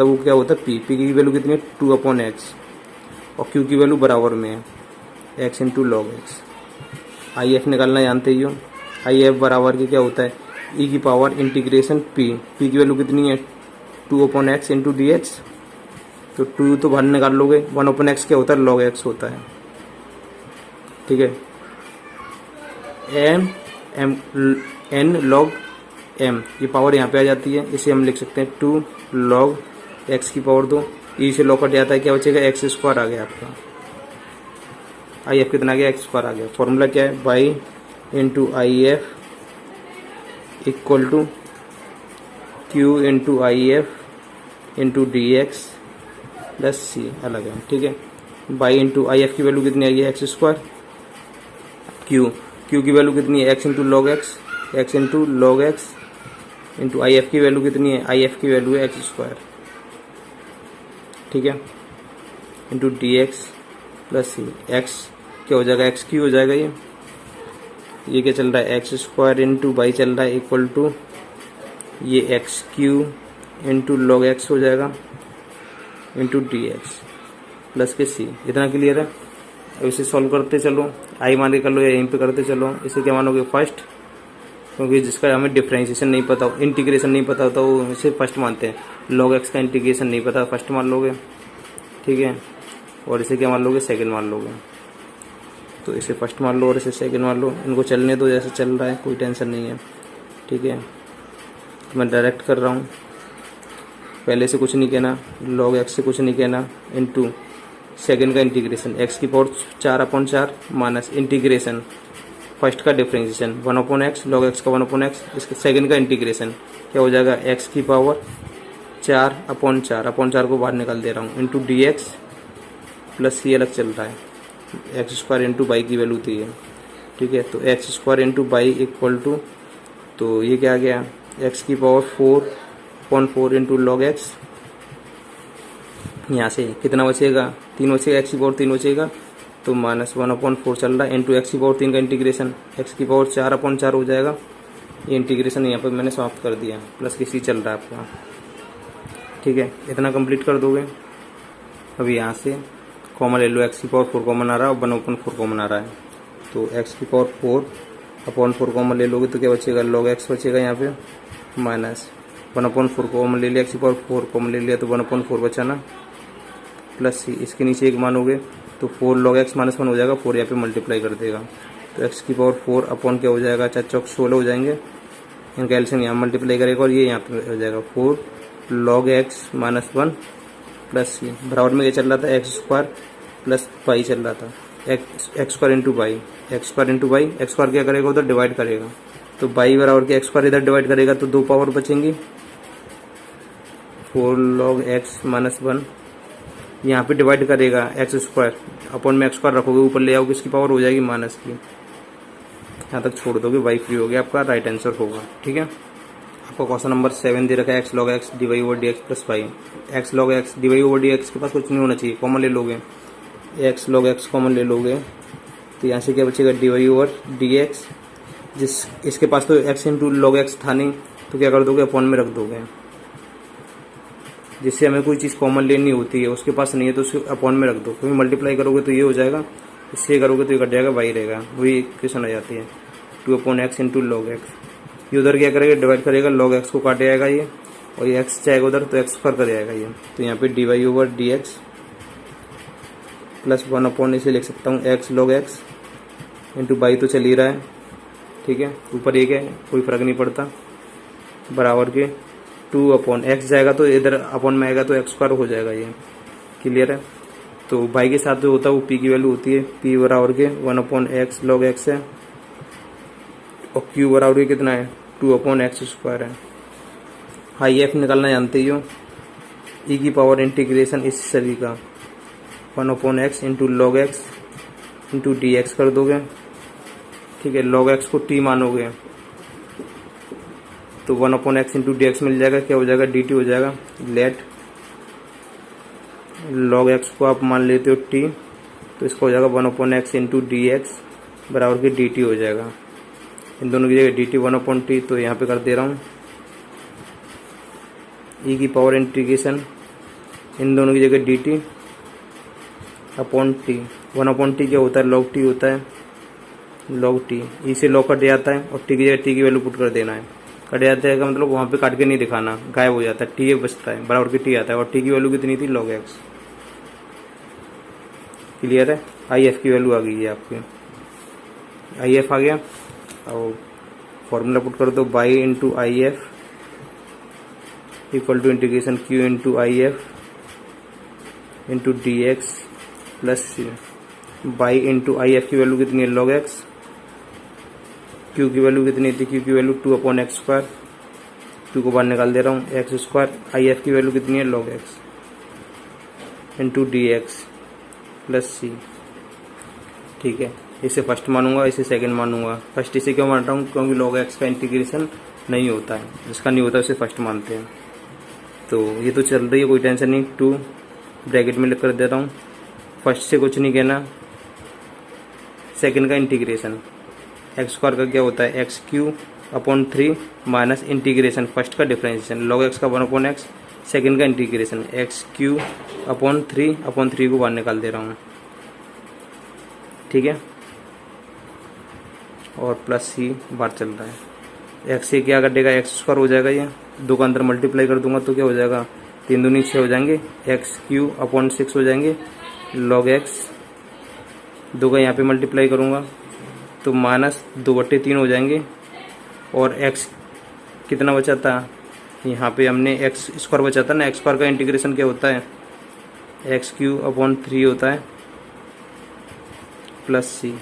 वो क्या होता है, p की वैल्यू कितनी है, 2 अपॉन एक्स, और q की वैल्यू बराबर में है x into log x. I F निकालना जानते ही हो, आई एफ बराबर की क्या होता है, e की पावर इंटीग्रेशन p की वैल्यू कितनी है, 2 upon x into D x, तो 2 तो बाहर निकाल लोगे, 1 अपॉन एक्स क्या होता है, लॉग एक्स होता है, ठीक है। एन लॉग एम, ये पावर यहाँ पे आ जाती है, इसे हम लिख सकते हैं 2 लॉग एक्स की पावर 2, ई से लॉग कट जाता है, क्या बचेगा, एक्स स्क्वायर आ गया आपका, आई एफ कितना आ गया, एक्स स्क्वायर आ गया। फॉर्मूला क्या है, by into I F equal to Q into I F into D x plus सी अलग है, ठीक है। बाई इंटू आई एफ की वैल्यू कितनी आई है, एक्स स्क्वायर, क्यू की वैल्यू कितनी है, x into log x into I F की वैल्यू कितनी है, आई एफ की वैल्यू है एक्स स्क्वायर, ठीक है, इंटू डी एक्स प्लस सी, एक्स क्या हो जाएगा, एक्स क्यू हो जाएगा, ये क्या चल रहा है, एक्स स्क्वायर इंटू बाई चल रहा है इक्वल टू ये x Q into log x हो जाएगा इंटू डी एक्स प्लस के सी। इतना क्लियर है। अब इसे सॉल्व करते चलो, आई मान के कर लो या यहीं पे करते चलो। इसे क्या मानोगे, फर्स्ट, क्योंकि जिसका हमें डिफरेंशिएशन नहीं पता हो, इंटीग्रेशन नहीं पता होता, वो इसे फर्स्ट मानते हैं। लॉग एक्स का इंटीग्रेशन नहीं पता, फर्स्ट मान लोगे, ठीक है। और इसे क्या मान लोगे, सेकंड मान लोगे। तो इसे फर्स्ट मान लो और इसे सेकंड मान लो, इनको चलने दो जैसे चल रहा है, कोई टेंशन नहीं है, ठीक है। तो मैं डायरेक्ट कर रहा हूँ, पहले से कुछ नहीं कहना, लॉग एक्स से कुछ नहीं कहना, इंटू सेकेंड का इंटीग्रेशन एक्स की पावर 4/4 माइनस इंटीग्रेशन फर्स्ट का डिफरेंशिएशन 1/x लॉग एक्स का 1/x, इसके सेकेंड का इंटीग्रेशन क्या हो जाएगा, एक्स की पावर 4/4 को बाहर निकाल दे रहा हूँ इंटू डी एक्स प्लस सी अलग चल रहा है, एक्स स्क्वायर इंटू बाई की वैल्यू थी है, ठीक है। तो x square into y equal to, तो ये क्या आ गया, एक्स की पावर 4/4 इंटू लॉग एक्स, यहाँ से कितना बचेगा, 3 बचेगा, एक्स की पावर 3 बचेगा, तो माइनस 1/4 चल रहा है इंटू एक्स की पावर 3 का इंटीग्रेशन एक्स की पावर 4/4 हो जाएगा। ये इंटीग्रेशन यहाँ पर मैंने समाप्त कर दिया, प्लस की सी चल रहा है आपका, ठीक है। इतना कंप्लीट कर दोगे। अब यहाँ से कॉमन ले लो, एक्स की पावर 4 कॉमन आ रहा है और 1/4 कॉमन आ रहा है, तो एक्स की पावर 4/4 कॉमन ले लोगे तो क्या बचेगा, लॉग एक्स बचेगा यहाँ पे, माइनस 1/4 कॉमन ले लिया, एक्स की पावर 4 कॉमन ले लिया तो 1/4 बचा ना, प्लस सी, इसके नीचे एक मानोगे तो 4 लॉग एक्स माइनस 1 हो जाएगा, 4 यहाँ पे मल्टीप्लाई कर देगा, तो एक्स की पावर 4 अपॉन क्या हो जाएगा, 4 चौक 16 हो जाएंगे, इनका एलसीएम यहाँ मल्टीप्लाई करेगा और ये यहाँ पे हो जाएगा 4 लॉग एक्स माइनस 1 प्लस सी, बराबर में ये चल रहा था एक्स स्क्वायर प्लस बाई चल रहा था, x square into by, x square into by, x square क्या करेगा उधर डिवाइड करेगा, तो बाई बराबर के एक्स स्क्वायर इधर डिवाइड करेगा तो 2 पावर बचेंगी, 4 लॉग एक्स माइनस 1 यहाँ पे डिवाइड करेगा एक्स स्क्वायर अपॉन में एक्स स्क्वायर रखोगे, ऊपर ले आओगे इसकी पावर हो जाएगी माइनस की, यहाँ तक छोड़ दोगे, वाई फ्री हो गया, आपका राइट आंसर होगा, ठीक है। आपको क्वेश्चन नंबर 7 दे रखा है, x log x d Y over D x plus y, x log x d Y over D x के पास कुछ नहीं होना चाहिए, कॉमन ले लोगे, एक्स लॉग एक्स कॉमन ले लोगे तो यहाँ से क्या बचेगा d Y over D x. जिस इसके पास तो एक्स इंटू लॉग एक्स था नहीं तो क्या कर दोगे अपॉन में रख दोगे। जिससे हमें कोई चीज़ कॉमन लेनी होती है उसके पास नहीं है तो उसको अपॉन में रख दो, क्योंकि मल्टीप्लाई करोगे तो ये हो जाएगा, इससे करोगे तो ये कट जाएगा, वाई रहेगा, वही इक्वेशन आ जाती है 2/x इंटू लॉग एक्स। ये उधर क्या करेगा डिवाइड करेगा, लॉग एक्स को काटे आएगा ये, और ये एक्स जाएगा उधर तो एक्स स्क्वायर कर जाएगा ये। तो यहाँ पे d Y over D x plus 1 इसे लिख सकता हूँ x log x into y तो चल ही रहा है, ठीक है, ऊपर एक है कोई फर्क नहीं पड़ता, बराबर के 2/x जाएगा तो इधर अपॉन में आएगा तो एक्स स्क्वायर हो जाएगा ये। क्लियर है। तो बाई के साथ जो होता है वो पी की वैल्यू होती है, पी बराबर के 1/x लॉग एक्स है, और क्यू बराबर के कितना है 2/x स्क्वायर है। हाई एफ निकालना जानते ही हो, ई की पावर इंटीग्रेशन इस सभी का 1/x into log x into D x कर दोगे, ठीक है, लॉग एक्स को टी मानोगे तो 1/x इंटू डी एक्स मिल जाएगा, क्या हो जाएगा डी टी हो जाएगा। लेट लॉग एक्स को आप मान लेते हो टी तो इसका हो जाएगा 1/x इंटू डी एक्स बराबर के डी टी हो जाएगा। इन दोनों की जगह डी टी 1/t तो यहाँ पे कर दे रहा हूँ, ई की पावर इंटीग्रेशन इन दोनों की जगह D T upon T. 1/t क्या होता है लॉग टी होता है, लॉग टी, ई से लॉग कट जाता है और टी की जगह टी की वैल्यू पुट कर देना है। कट जाता है का मतलब वहाँ पे काट के नहीं दिखाना, गायब हो जाता है, टी बचता है बराबर की टी आता है, और टी की वैल्यू कितनी थी लॉग एक्स। क्लियर है। आई एफ की वैल्यू आ गई है आपकी, आई एफ आ गया, और फॉर्मूला पुट कर दो y into I F equal to integration q into I F into D x plus c. By into I F की वैल्यू कितनी है लॉग एक्स, क्यू की वैल्यू कितनी थी, क्यू की वैल्यू 2/x स्क्वायर, क्यू को बाहर निकाल दे रहा हूँ एक्स स्क्वायर, आई एफ की वैल्यू कितनी है log x into D x plus C, ठीक है। इसे फर्स्ट मानूंगा, इसे सेकंड मानूंगा। फर्स्ट इसे क्यों मान रहा हूँ, क्योंकि लॉग एक्स का इंटीग्रेशन नहीं होता है, जिसका नहीं होता उसे फर्स्ट मानते हैं। तो ये तो चल रही है, कोई टेंशन नहीं, 2 ब्रैकेट में लिख कर देता हूँ, फर्स्ट से कुछ नहीं कहना, सेकंड का इंटीग्रेशन एक्स स्क्वायर का क्या होता है x Q upon 3 minus integration first का डिफरेंशिएशन लॉग एक्स का 1/x, सेकंड का इंटीग्रेशन एक्स क्यू अपॉन 3 को बाहर निकाल दे रहा हूँ, ठीक है, और प्लस सी बाहर चल रहा है। एक्स से क्या कटेगा एक्स स्क्वायर हो जाएगा, ये 2 का अंदर मल्टीप्लाई कर दूंगा तो क्या हो जाएगा 3 दूनी 6 हो जाएंगे, एक्स क्यू अपॉन 6 हो जाएंगे, लॉग एक्स 2 का यहाँ पे मल्टीप्लाई करूँगा तो माइनस 2/3 हो जाएंगे, और x कितना बचा था यहाँ पे हमने एक्स स्क्वायर बचा था ना, एक्स स्क्वायर का इंटीग्रेशन क्या होता है एक्स क्यू अपॉन 3 होता है प्लस सी,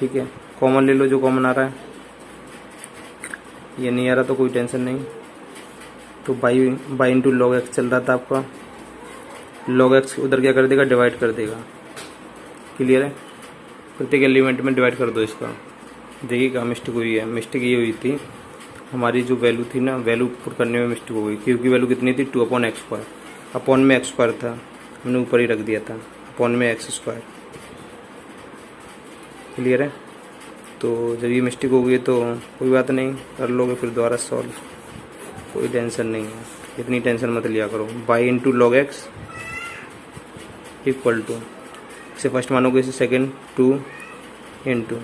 ठीक है। कॉमन ले लो जो कॉमन आ रहा है, ये नहीं आ रहा तो कोई टेंशन नहीं। तो बाई इंटू लॉग एक्स चल रहा था आपका, लॉग एक्स उधर क्या कर देगा डिवाइड कर देगा। क्लियर है। प्रत्येक एलिमेंट में डिवाइड कर दो इसका। देखिए क्या मिस्टेक हुई है, मिस्टेक ये हुई थी हमारी जो वैल्यू थी ना, वैल्यू पुट करने में मिस्टेक हो गई। क्यू की वैल्यू कितनी थी 2/x स्क्वायर, अपॉन में एक्स स्क्वायर था, हमने ऊपर ही रख दिया था, अपॉन में एक्स स्क्वायर। क्लियर है। तो जब ये मिस्टेक हो गई तो कोई बात नहीं, कर लोगे फिर दोबारा सॉल्व, कोई टेंशन नहीं है, इतनी टेंशन मत लिया करो। Y into log x equal to, इसे फर्स्ट मानोगे इसे सेकंड, 2 इंटू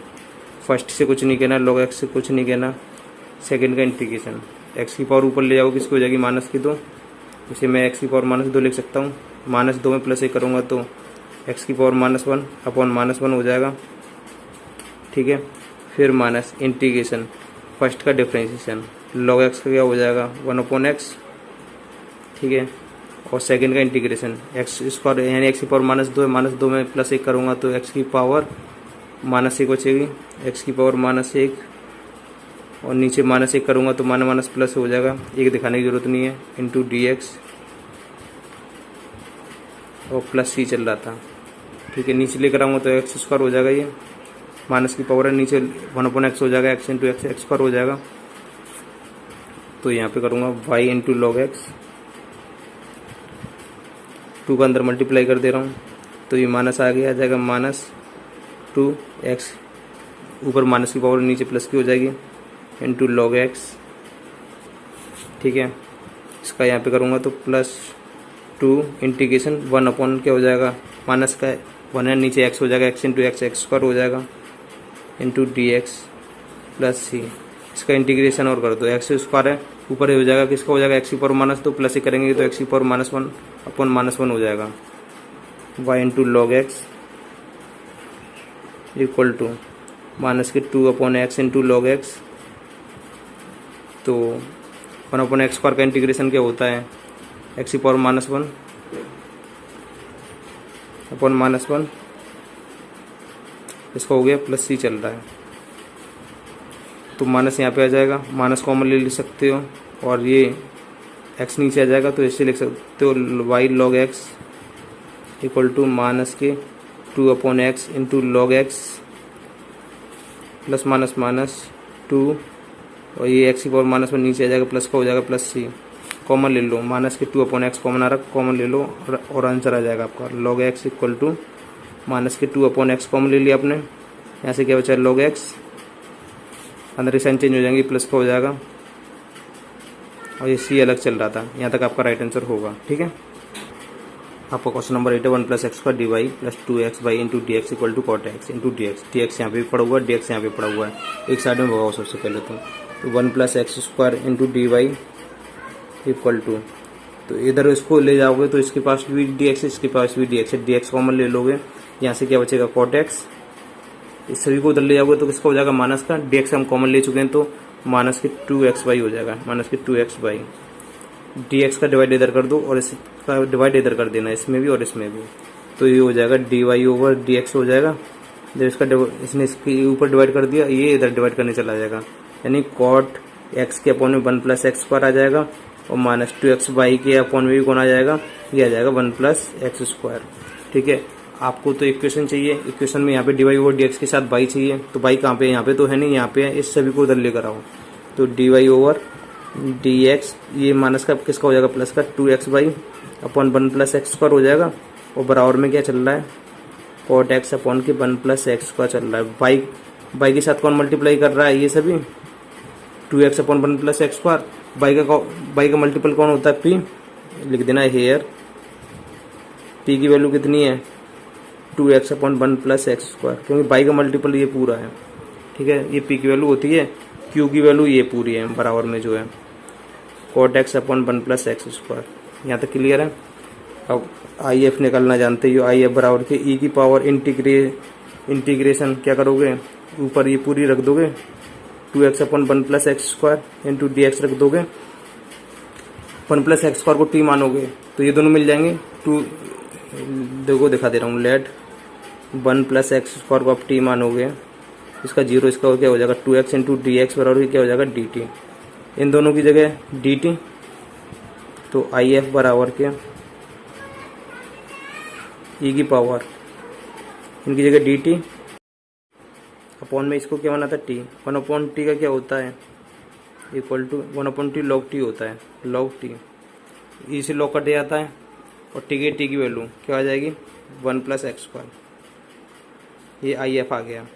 फर्स्ट से कुछ नहीं कहना, लॉग एक्स से कुछ नहीं कहना, सेकंड का इंटीग्रेशन एक्स की पावर ऊपर ले जाओगे किसकी हो जाएगी माइनस की 2, इसे मैं एक्स की पावर -2 लिख सकता हूँ। -2 में प्लस 1 करूँगा तो एक्स की पावर -1 अपॉन -1 हो जाएगा, ठीक है। फिर माइनस इंटीग्रेशन फर्स्ट का डिफरेंशिएशन लॉग एक्स का क्या हो जाएगा 1/x, ठीक है, और सेकंड का इंटीग्रेशन एक्स स्क्वायर यानी एक्स की पावर -2 है, -2 में प्लस 1 करूँगा तो एक्स की पावर -1 बचेगी, एक्स की पावर -1 और नीचे -1 करूँगा तो माइनस प्लस हो जाएगा, एक दिखाने की जरूरत नहीं है, इंटू डी एक्स और प्लस सी चल रहा था, ठीक है। नीचे लेकर आऊँगा तो एक्स स्क्वायर हो जाएगा, ये माइनस की पावर है, नीचे 1/x हो जाएगा, एक्स इंटू एक्स स्क्वायर हो जाएगा। तो यहाँ पे करूँगा वाई इंटू लॉग एक्स, 2 का अंदर मल्टीप्लाई कर दे रहा हूँ, तो ये माइनस आ जाएगा -2x, ऊपर माइनस की पावर नीचे प्लस की हो जाएगी, इंटू लॉग एक्स। ठीक है, इसका यहाँ पे करूँगा तो +2 इंटीग्रेशन 1 अपॉन क्या हो जाएगा, माइनस का 1 है, नीचे x हो जाएगा, x इंटू एक्स स्क्वायर हो जाएगा, इंटू डी एक्स प्लस सी। इसका इंटीग्रेशन और कर दो, एक्स स्क्वायर है, ऊपर ही हो जाएगा, किसका हो जाएगा, एक्स की पावर माइनस, तो प्लस ही करेंगे तो एक्स की पावर -1 अपॉन -1 हो जाएगा, y इंटू log x equal to -2 upon x into log x. तो 1 अपॉन एक्स स्क्वायर का इंटीग्रेशन क्या होता है, एक्स की पावर -1 अपॉन -1, इसका हो गया प्लस सी चल रहा है, तो माइनस यहाँ पे आ जाएगा, माइनस कॉमन ले सकते हो, और ये एक्स नीचे आ जाएगा, तो इससे लिख सकते हो y log x equal to -2 upon x into log x plus -2, और ये एक्स की पावर -1 नीचे आ जाएगा, प्लस का हो जाएगा प्लस सी, कॉमन ले लो, -2 अपॉन एक्स कॉमन आ रहा, कॉमन ले लो और आंसर आ जाएगा आपका log x equal to -2 upon x common ले लिया आपने, यहाँ से क्या बचा लॉग एक्स, अंदर की साइन चेंज हो जाएंगी, प्लस का हो जाएगा, और ये सी अलग चल रहा था, यहाँ तक आपका राइट आंसर होगा। ठीक है, आपका क्वेश्चन नंबर 8 है 1 + x का dy plus 2xy into D x equal to cot x into D x. D x यहाँ पे भी पड़ा हुआ है, डी एक्स यहाँ पे पड़ा हुआ है, एक साइड में भगाओ सबसे पहले तो 1 + x² into D y equal to, तो इधर इसको ले जाओगे तो इसके पास भी डी एक्स, इसके पास भी डी एक्स है, डी एक्स कॉमन ले लोगे, यहाँ से क्या बचेगा कॉट एक्स, इस सभी को उधर ले जाओगे तो किसका हो जाएगा माइनस का, डी एक्स हम कॉमन ले चुके हैं तो -2xy हो जाएगा, -2xy। डी एक्स का डिवाइड इधर कर दो और इसका डिवाइड इधर कर देना, इसमें भी और इसमें भी, तो ये हो जाएगा dy ओवर डी एक्स हो जाएगा, जब इसका इसने इसके ऊपर डिवाइड कर दिया, ये इधर डिवाइड करने चला जाएगा, यानी कॉट एक्स के अपॉन में 1 + x² आ जाएगा, और -2xy के अपॉन में भी कौन आ जाएगा, ये आ जाएगा 1 + x²। ठीक है, आपको तो इक्वेशन चाहिए, इक्वेशन में यहाँ पे dy ओवर डी एक्स के साथ y चाहिए, तो y कहाँ पे है, यहाँ पे तो है नहीं, यहाँ पे है, इस सभी को उधर लेकर आओ, तो dy ओवर डी एक्स, ये माइनस का किसका हो जाएगा प्लस का 2xy अपॉन 1 + x² हो जाएगा, और बराबर में क्या चल रहा है कॉट एक्स अपॉन के 1 + x² चल रहा है, y के साथ कौन मल्टीप्लाई कर रहा है, ये सभी 2x अपॉन 1 + x², y का मल्टीपल कौन होता है p, लिख देना है हेयर, p की वैल्यू कितनी है 2x अपॉन 1 + x², क्योंकि y का मल्टीपल ये पूरा है। ठीक है, ये p की वैल्यू होती है, q की वैल्यू ये पूरी है, बराबर में जो है कॉट एक्स अपॉन 1 + x²। यहाँ तक क्लियर है। अब आई एफ निकालना जानते हो, आई एफ बराबर के ई की पावर इंटीग्रेशन क्या करोगे, ऊपर ये पूरी रख दोगे, 2x upon 1 + x² into D x रख दोगे, 1 + x² को t मानोगे तो ये दोनों मिल जाएंगे, 2 देखो दिखा दे रहा हूँ, लेट 1 + x² को आप t मानोगे, इसका 0 इसका क्या हो जाएगा 2x इंटू डी एक्स बराबर क्या हो जाएगा dt, इन दोनों की जगह dt, तो आई एफ बराबर के ई की पावर इनकी जगह dt अपॉन में इसको क्या बनाता है t, 1/t का क्या होता है equal to 1/t log t होता है, log t, ई से log कट जाता है, और t की वैल्यू क्या आ जाएगी 1 + x², ये आई एफ आ गया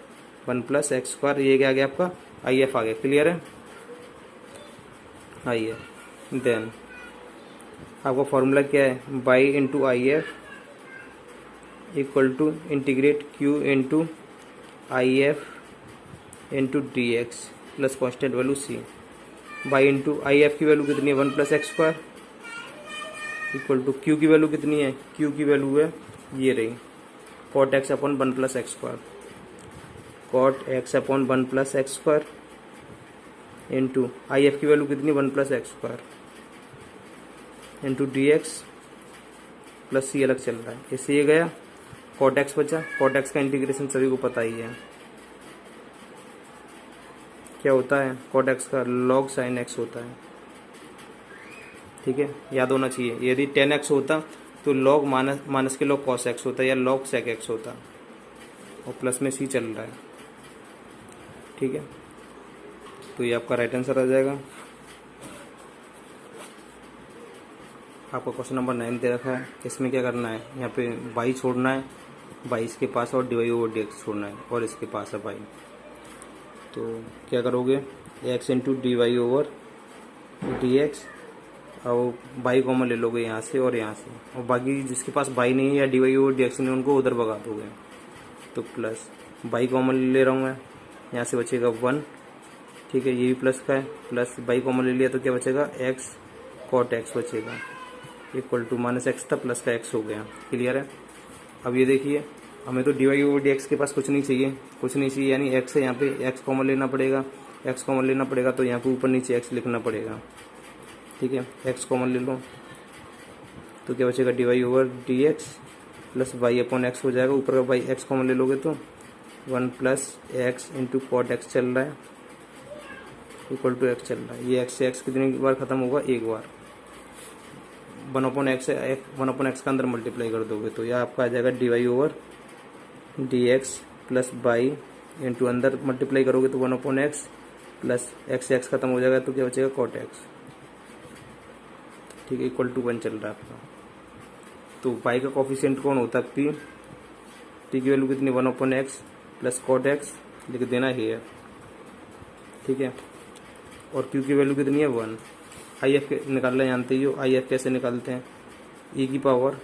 1 + x², ये क्या आ गया आपका आई एफ आ गया। क्लियर है, आई एफ, देन आपका फॉर्मूला क्या है by into I F equal to integrate q into I F into D x plus constant value c, y into I F की वैल्यू कितनी है 1 + x² इक्वल टू q की value कितनी है, q की वैल्यू है ये रही cot x upon 1 + x², cot x upon 1 + x² into I F की वैल्यू कितनी 1 + x² into D x plus सी अलग चल रहा है, इससे ये गया कॉट एक्स बचा, कॉट एक्स का इंटीग्रेशन सभी को पता ही है क्या होता है, कॉट एक्स का log sin x होता है। ठीक है, याद होना चाहिए, यदि 10x होता तो log माइनस के log cos x होता या log sec x होता, और प्लस में c चल रहा है। ठीक है, तो ये आपका राइट आंसर आ जाएगा। आपका क्वेश्चन नंबर 9 दे रखा है। इसमें क्या करना है, यहाँ पे बाई छोड़ना है, बाई इसके पास और डी ओवर डी एक्स छोड़ना है और इसके पास है बाई। तो क्या करोगे, x into D Y over D x और बाई कॉमन ले लोगे यहाँ से और यहाँ से, और बाकी जिसके पास बाई नहीं है या d Y over D x नहीं उनको उधर भगा दोगे। तो प्लस बाई कॉमन ले रहा हूँ मैं, यहाँ से बचेगा 1, ठीक है, ये भी प्लस का है, प्लस बाई कॉमन ले लिया तो क्या बचेगा, एक्स कॉट एक्स बचेगा, इक्वल टू माइनस एक्स था प्लस का एक्स हो गया। क्लियर है। अब ये देखिए, हमें तो d Y over D x के पास कुछ नहीं चाहिए, यानी एक्स है, यहाँ पे एक्स कॉमन लेना पड़ेगा, तो यहाँ पे ऊपर नीचे एक्स लिखना पड़ेगा। ठीक है, एक्स कॉमन ले लो तो क्या बचेगा, d Y over D x plus y upon x हो जाएगा। ऊपर का वाई एक्स कॉमन ले लोगे तो 1 plus x into cot x चल रहा है, इक्वल टू एक्स चल रहा है। ये एक्स से एक्स कितनी बार खत्म होगा, एक बार। 1 अपॉन एक्स का अंदर मल्टीप्लाई कर दोगे तो यह आपका आ जाएगा d Y over D x plus y into अंदर मल्टीप्लाई करोगे तो 1 अपॉन एक्स प्लस एक्स से एक्स खत्म हो जाएगा तो क्या बचेगा, कॉट एक्स। ठीक है, इक्वल टू 1 चल रहा है आपका। तो पाई का कॉफिशिएंट कौन होता है, पी। टी की वैल्यू कितनी, 1 upon x plus cot x लिख देना है। ठीक है, और क्यू की वैल्यू कितनी है, 1। आई एफ निकालना जानते ही हो, आई एफ कैसे निकालते हैं, ई की पावर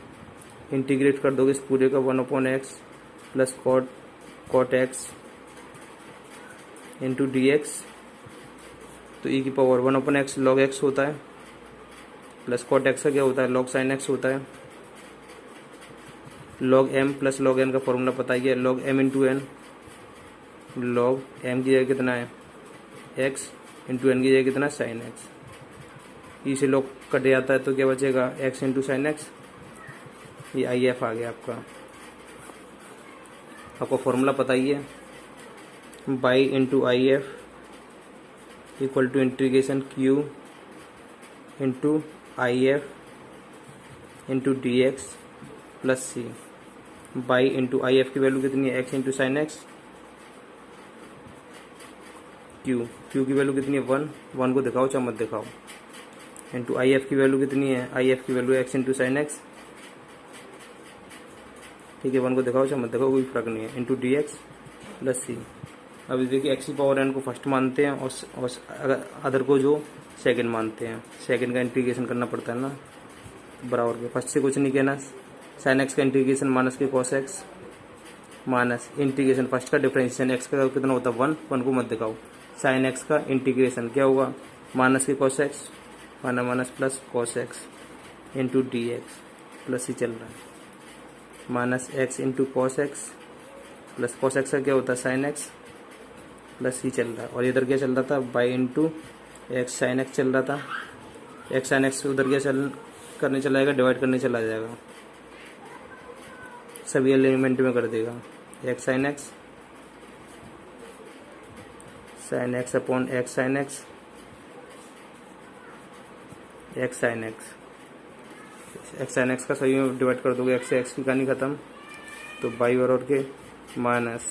इंटीग्रेट कर दोगे इस पूरे का 1 upon x plus cot x into D x. तो ई की power 1 upon x log x होता है, प्लस कॉट एक्स का क्या होता है, लॉग साइन एक्स होता है। Log m plus log n का फॉर्मूला पता ही है, log m into n. Log m की जगह कितना है, एक्स इंटू एन की जगह कितना, साइन एक्स। ई से लॉग कट जाता है तो क्या बचेगा, एक्स इंटू साइन एक्स। ये आई एफ आ गया आपका फॉर्मूला पता ही है, by into I F equal to integration q into I F into D x plus c. By into I F की वैल्यू कितनी है, x into sine x, q की वैल्यू कितनी है, 1 को दिखाओ चाहे मत दिखाओ, इंटू आई एफ की वैल्यू कितनी है, आई एफ की value x into sine x. ठीक है, 1 को दिखाओ चाहे मत दिखाओ, कोई फर्क नहीं है, इंटू डी एक्स प्लस सी। अभी देखिए एक्स की पावर एन को फर्स्ट मानते हैं और अगर अदर को जो सेकंड मानते हैं, सेकंड का इंटीग्रेशन करना पड़ता है ना, बराबर के। फर्स्ट से कुछ नहीं कहना, साइन एक्स का इंटीग्रेशन माइनस के cos X minus integration first का डिफरेंशिएशन एक्स का कितना होता है, 1 को मत दिखाओ। साइन एक्स का इंटीग्रेशन क्या होगा, माइनस के cos X minus plus cos X into D x plus C चल रहा है, minus X into cos X plus cos X का क्या होता है, साइन एक्स प्लस सी चल रहा है। और इधर क्या चल रहा था, by into x sine x चल रहा था। एक्स साइन एक्स उधर क्या करने चला जाएगा, डिवाइड करने चला जाएगा, सभी एलिमेंट में कर देगा। X sine x upon x sign x, x sine x का सभी में डिवाइड कर दोगे, एक्स से एक्स की कहानी खत्म। तो बाई बराबर के माइनस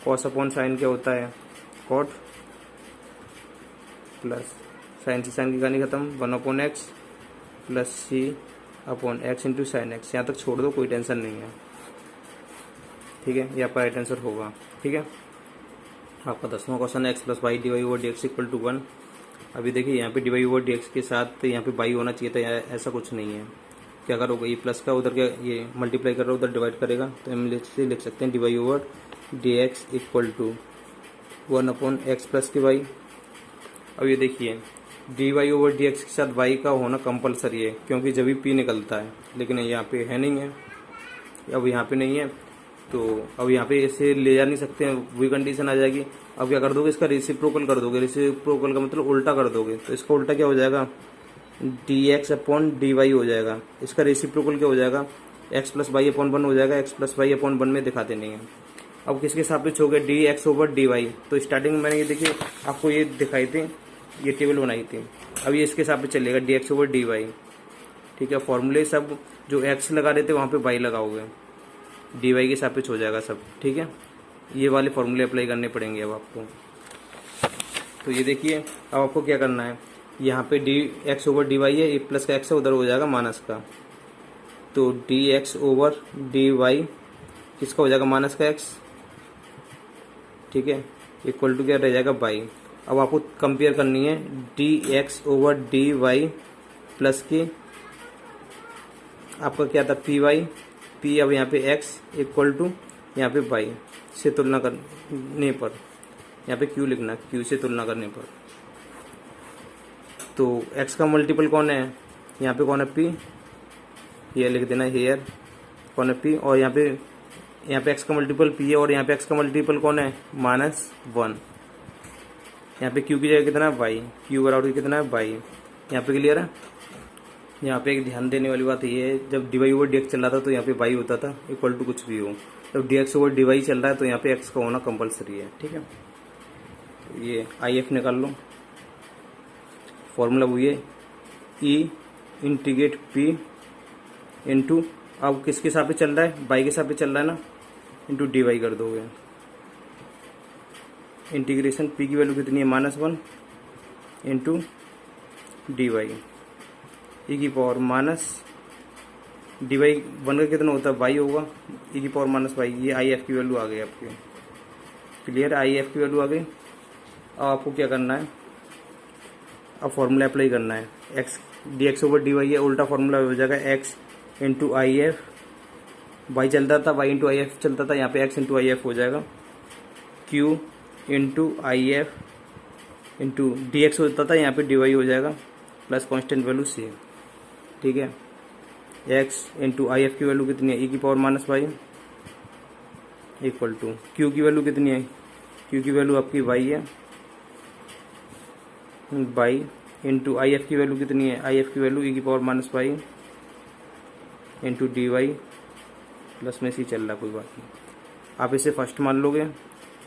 कॉस अपॉन साइन क्या होता है, कॉट, प्लस साइन से साइन की कहानी खत्म, 1 upon x plus C upon x into sine X. यहाँ तक छोड़ दो, कोई टेंशन नहीं है। ठीक है, ये आपका राइट आंसर होगा। ठीक है, आपका 10वां क्वेश्चन है x plus y d Y over D x equal to 1। अभी देखिए यहाँ पे d Y over D x के साथ यहाँ पे बाई होना चाहिए था, ऐसा कुछ नहीं है। क्या करोगे, ये प्लस का उधर क्या ये मल्टीप्लाई कर रहा है, उधर डिवाइड करेगा, तो हम लिख सकते हैं D Y over D x equal to 1 upon x plus के वाई। अब ये देखिए d Y over D x के साथ वाई का होना कंपलसरी है, क्योंकि जब भी पी निकलता है, लेकिन यहाँ पे है नहीं है, अब यहाँ पे नहीं है, तो अब यहाँ पे इसे ले जा नहीं सकते हैं, वही कंडीशन आ जाएगी। अब क्या कर दोगे, इसका रेसिप्रोकल कर दोगे, रेसिप्रोकल का मतलब उल्टा कर दोगे, तो इसका उल्टा क्या हो जाएगा, d x upon d y हो जाएगा। इसका रेसिप्रोकल क्या हो जाएगा, एक्स प्लस वाई अपॉन 1 हो जाएगा, एक्स प्लस वाई अपॉन 1 में दिखाते नहीं है। अब किसके सापेक्ष हो गया, d x over d y. तो स्टार्टिंग में मैंने ये देखिए आपको ये दिखाई थी, ये टेबल बनाई थी, अब ये इसके सापेक्ष चलेगा, d x over d y. ठीक है, फॉर्मूले सब जो एक्स लगा रहे थे वहाँ पे वाई लगाओगे, डी वाई के सापेक्ष हो जाएगा सब। ठीक है, ये वाले फॉर्मूले अप्लाई करने पड़ेंगे अब आपको। तो ये देखिए अब आपको क्या करना है, यहाँ पे d x over d y है, ये प्लस का एक्स है, उधर हो जाएगा माइनस का। तो d x over d y किसका हो जाएगा, माइनस का एक्स, ठीक है, इक्वल टू क्या रह जाएगा, बाई। अब आपको कंपेयर करनी है d x over d y plus की आपका क्या था, पी वाई, पी अब यहाँ पे एक्स इक्वल टू यहाँ पे वाई से तुलना करने पर, यहाँ पे क्यू लिखना, क्यू से तुलना करने पर। तो x का मल्टीपल कौन है, यहाँ पे कौन है, p, ये लिख देना हेयर कौन है, p, और यहाँ पे x का मल्टीपल p है, और यहाँ पे x का मल्टीपल कौन है, -1। यहाँ पे q की जगह कितना है, y, q बराबर कितना है, y। यहाँ पे क्लियर है। यहाँ पे एक ध्यान देने वाली बात ये है, जब dy ओवर dx चल रहा था तो यहाँ पे y होता था इक्वल टू कुछ भी हो, जब dx ओवर dy चल रहा है तो यहाँ पे x का होना कंपलसरी है, ठीक है। ये IF निकाल लो, फॉर्मूला वो ये ई इंटीग्रेट पी इंटू, अब किसके साथ पे चल रहा है, बाई के साथ पे चल रहा है ना, इंटू डी वाई कर दोगे। इंटीग्रेशन पी की वैल्यू कितनी है, -1 इंटू डी वाई ई की power minus d y one का कितना होता है, वाई होगा, ई की पावर माइनस वाई। ये आई एफ की वैल्यू आ गई आपकी, क्लियर, आई एफ की वैल्यू आ गई। अब आपको क्या करना है, अब फॉर्मूला अप्लाई करना है, x d x over d y है, उल्टा फॉर्मूला हो जाएगा x into I F, y चलता था, वाई इंटू आई एफ चलता था, यहाँ पे एक्स इंटू आई एफ हो जाएगा, Q into I F into D x होता था, यहाँ पे डी वाई हो जाएगा, प्लस कॉन्स्टेंट वैल्यू सी, ठीक है। एक्स इंटू आई एफ की वैल्यू कितनी है, ई की power minus y equal to q की वैल्यू कितनी है, क्यू की वैल्यू आपकी वाई है, बाई इंटू आई एफ की वैल्यू कितनी है, आई एफ की वैल्यू ई की power minus y into D y plus में सी चल रहा, कोई बात नहीं। आप इसे फर्स्ट मान लोगे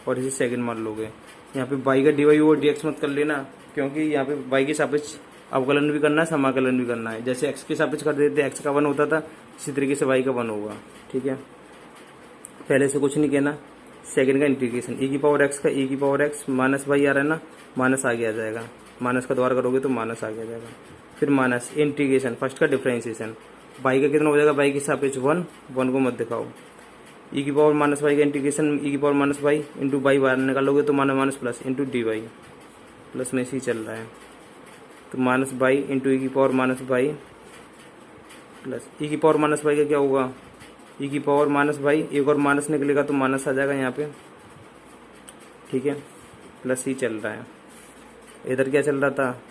और इसे सेकंड मान लोगे। यहाँ पे बाई का d Y over D x मत कर लेना, क्योंकि यहाँ पे बाई के सापेक्ष अवकलन भी करना है, समाकलन भी करना है। जैसे एक्स के सापेक्ष कर देते एक्स का 1 होता था, इसी तरीके से वाई का 1 होगा, ठीक है। पहले से कुछ नहीं कहना, सेकंड का इंटीग्रेशन ई की पावर एक्स का ई की पावर एक्स माइनस वाई आ रहा है ना, माइनस आगे आ जाएगा, माइनस का द्वारा करोगे तो माइनस आगे आ जाएगा, फिर माइनस इंटीग्रेशन फर्स्ट का डिफरेंशिएशन, बाई का कितना हो जाएगा, बाई के सापेक्ष 1 को मत दिखाओ, ई की पावर माइनस वाई का इंटीग्रेशन ई की power minus y into y बाहर निकालोगे तो minus plus into D y plus में सी चल रहा है, तो माइनस बाई इंटू ई की पावर माइनस बाई प्लस ई की पावर माइनस बाई का क्या होगा, ई की पावर माइनस बाई, एक और माइनस निकलेगा तो माइनस आ जाएगा यहाँ पे, ठीक है, प्लस सी चल रहा है। इधर क्या चल रहा था,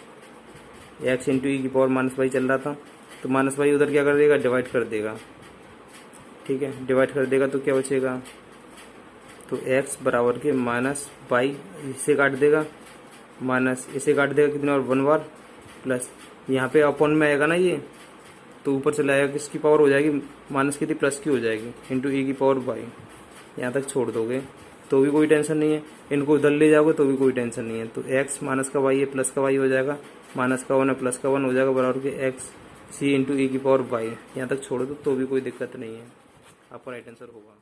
एक्स इंटू ई की पावर माइनस बाई चल रहा था, तो माइनस बाई उधर क्या कर देगा, डिवाइड कर देगा, ठीक है, डिवाइड कर देगा तो क्या बचेगा, तो एक्स बराबर के माइनस बाई, इसे काट देगा, माइनस इसे काट देगा कितने और 1 बार, प्लस यहाँ पे अपॉन में आएगा ना ये, तो ऊपर चला आएगा, किसकी पावर हो जाएगी, माइनस की थी प्लस की हो जाएगी, इंटू ई की पावर बाई। यहाँ तक छोड़ दोगे तो भी कोई टेंशन नहीं है, इनको उधर ले जाओगे तो भी कोई टेंशन नहीं है। तो एक्स माइनस का वाई है प्लस का वाई हो जाएगा, माइनस का 1 है प्लस का 1 हो जाएगा, बराबर के एक्स सी इंटू ई की पावर बाई। यहाँ तक छोड़ दो तो भी कोई दिक्कत नहीं है, आपका राइट आंसर होगा।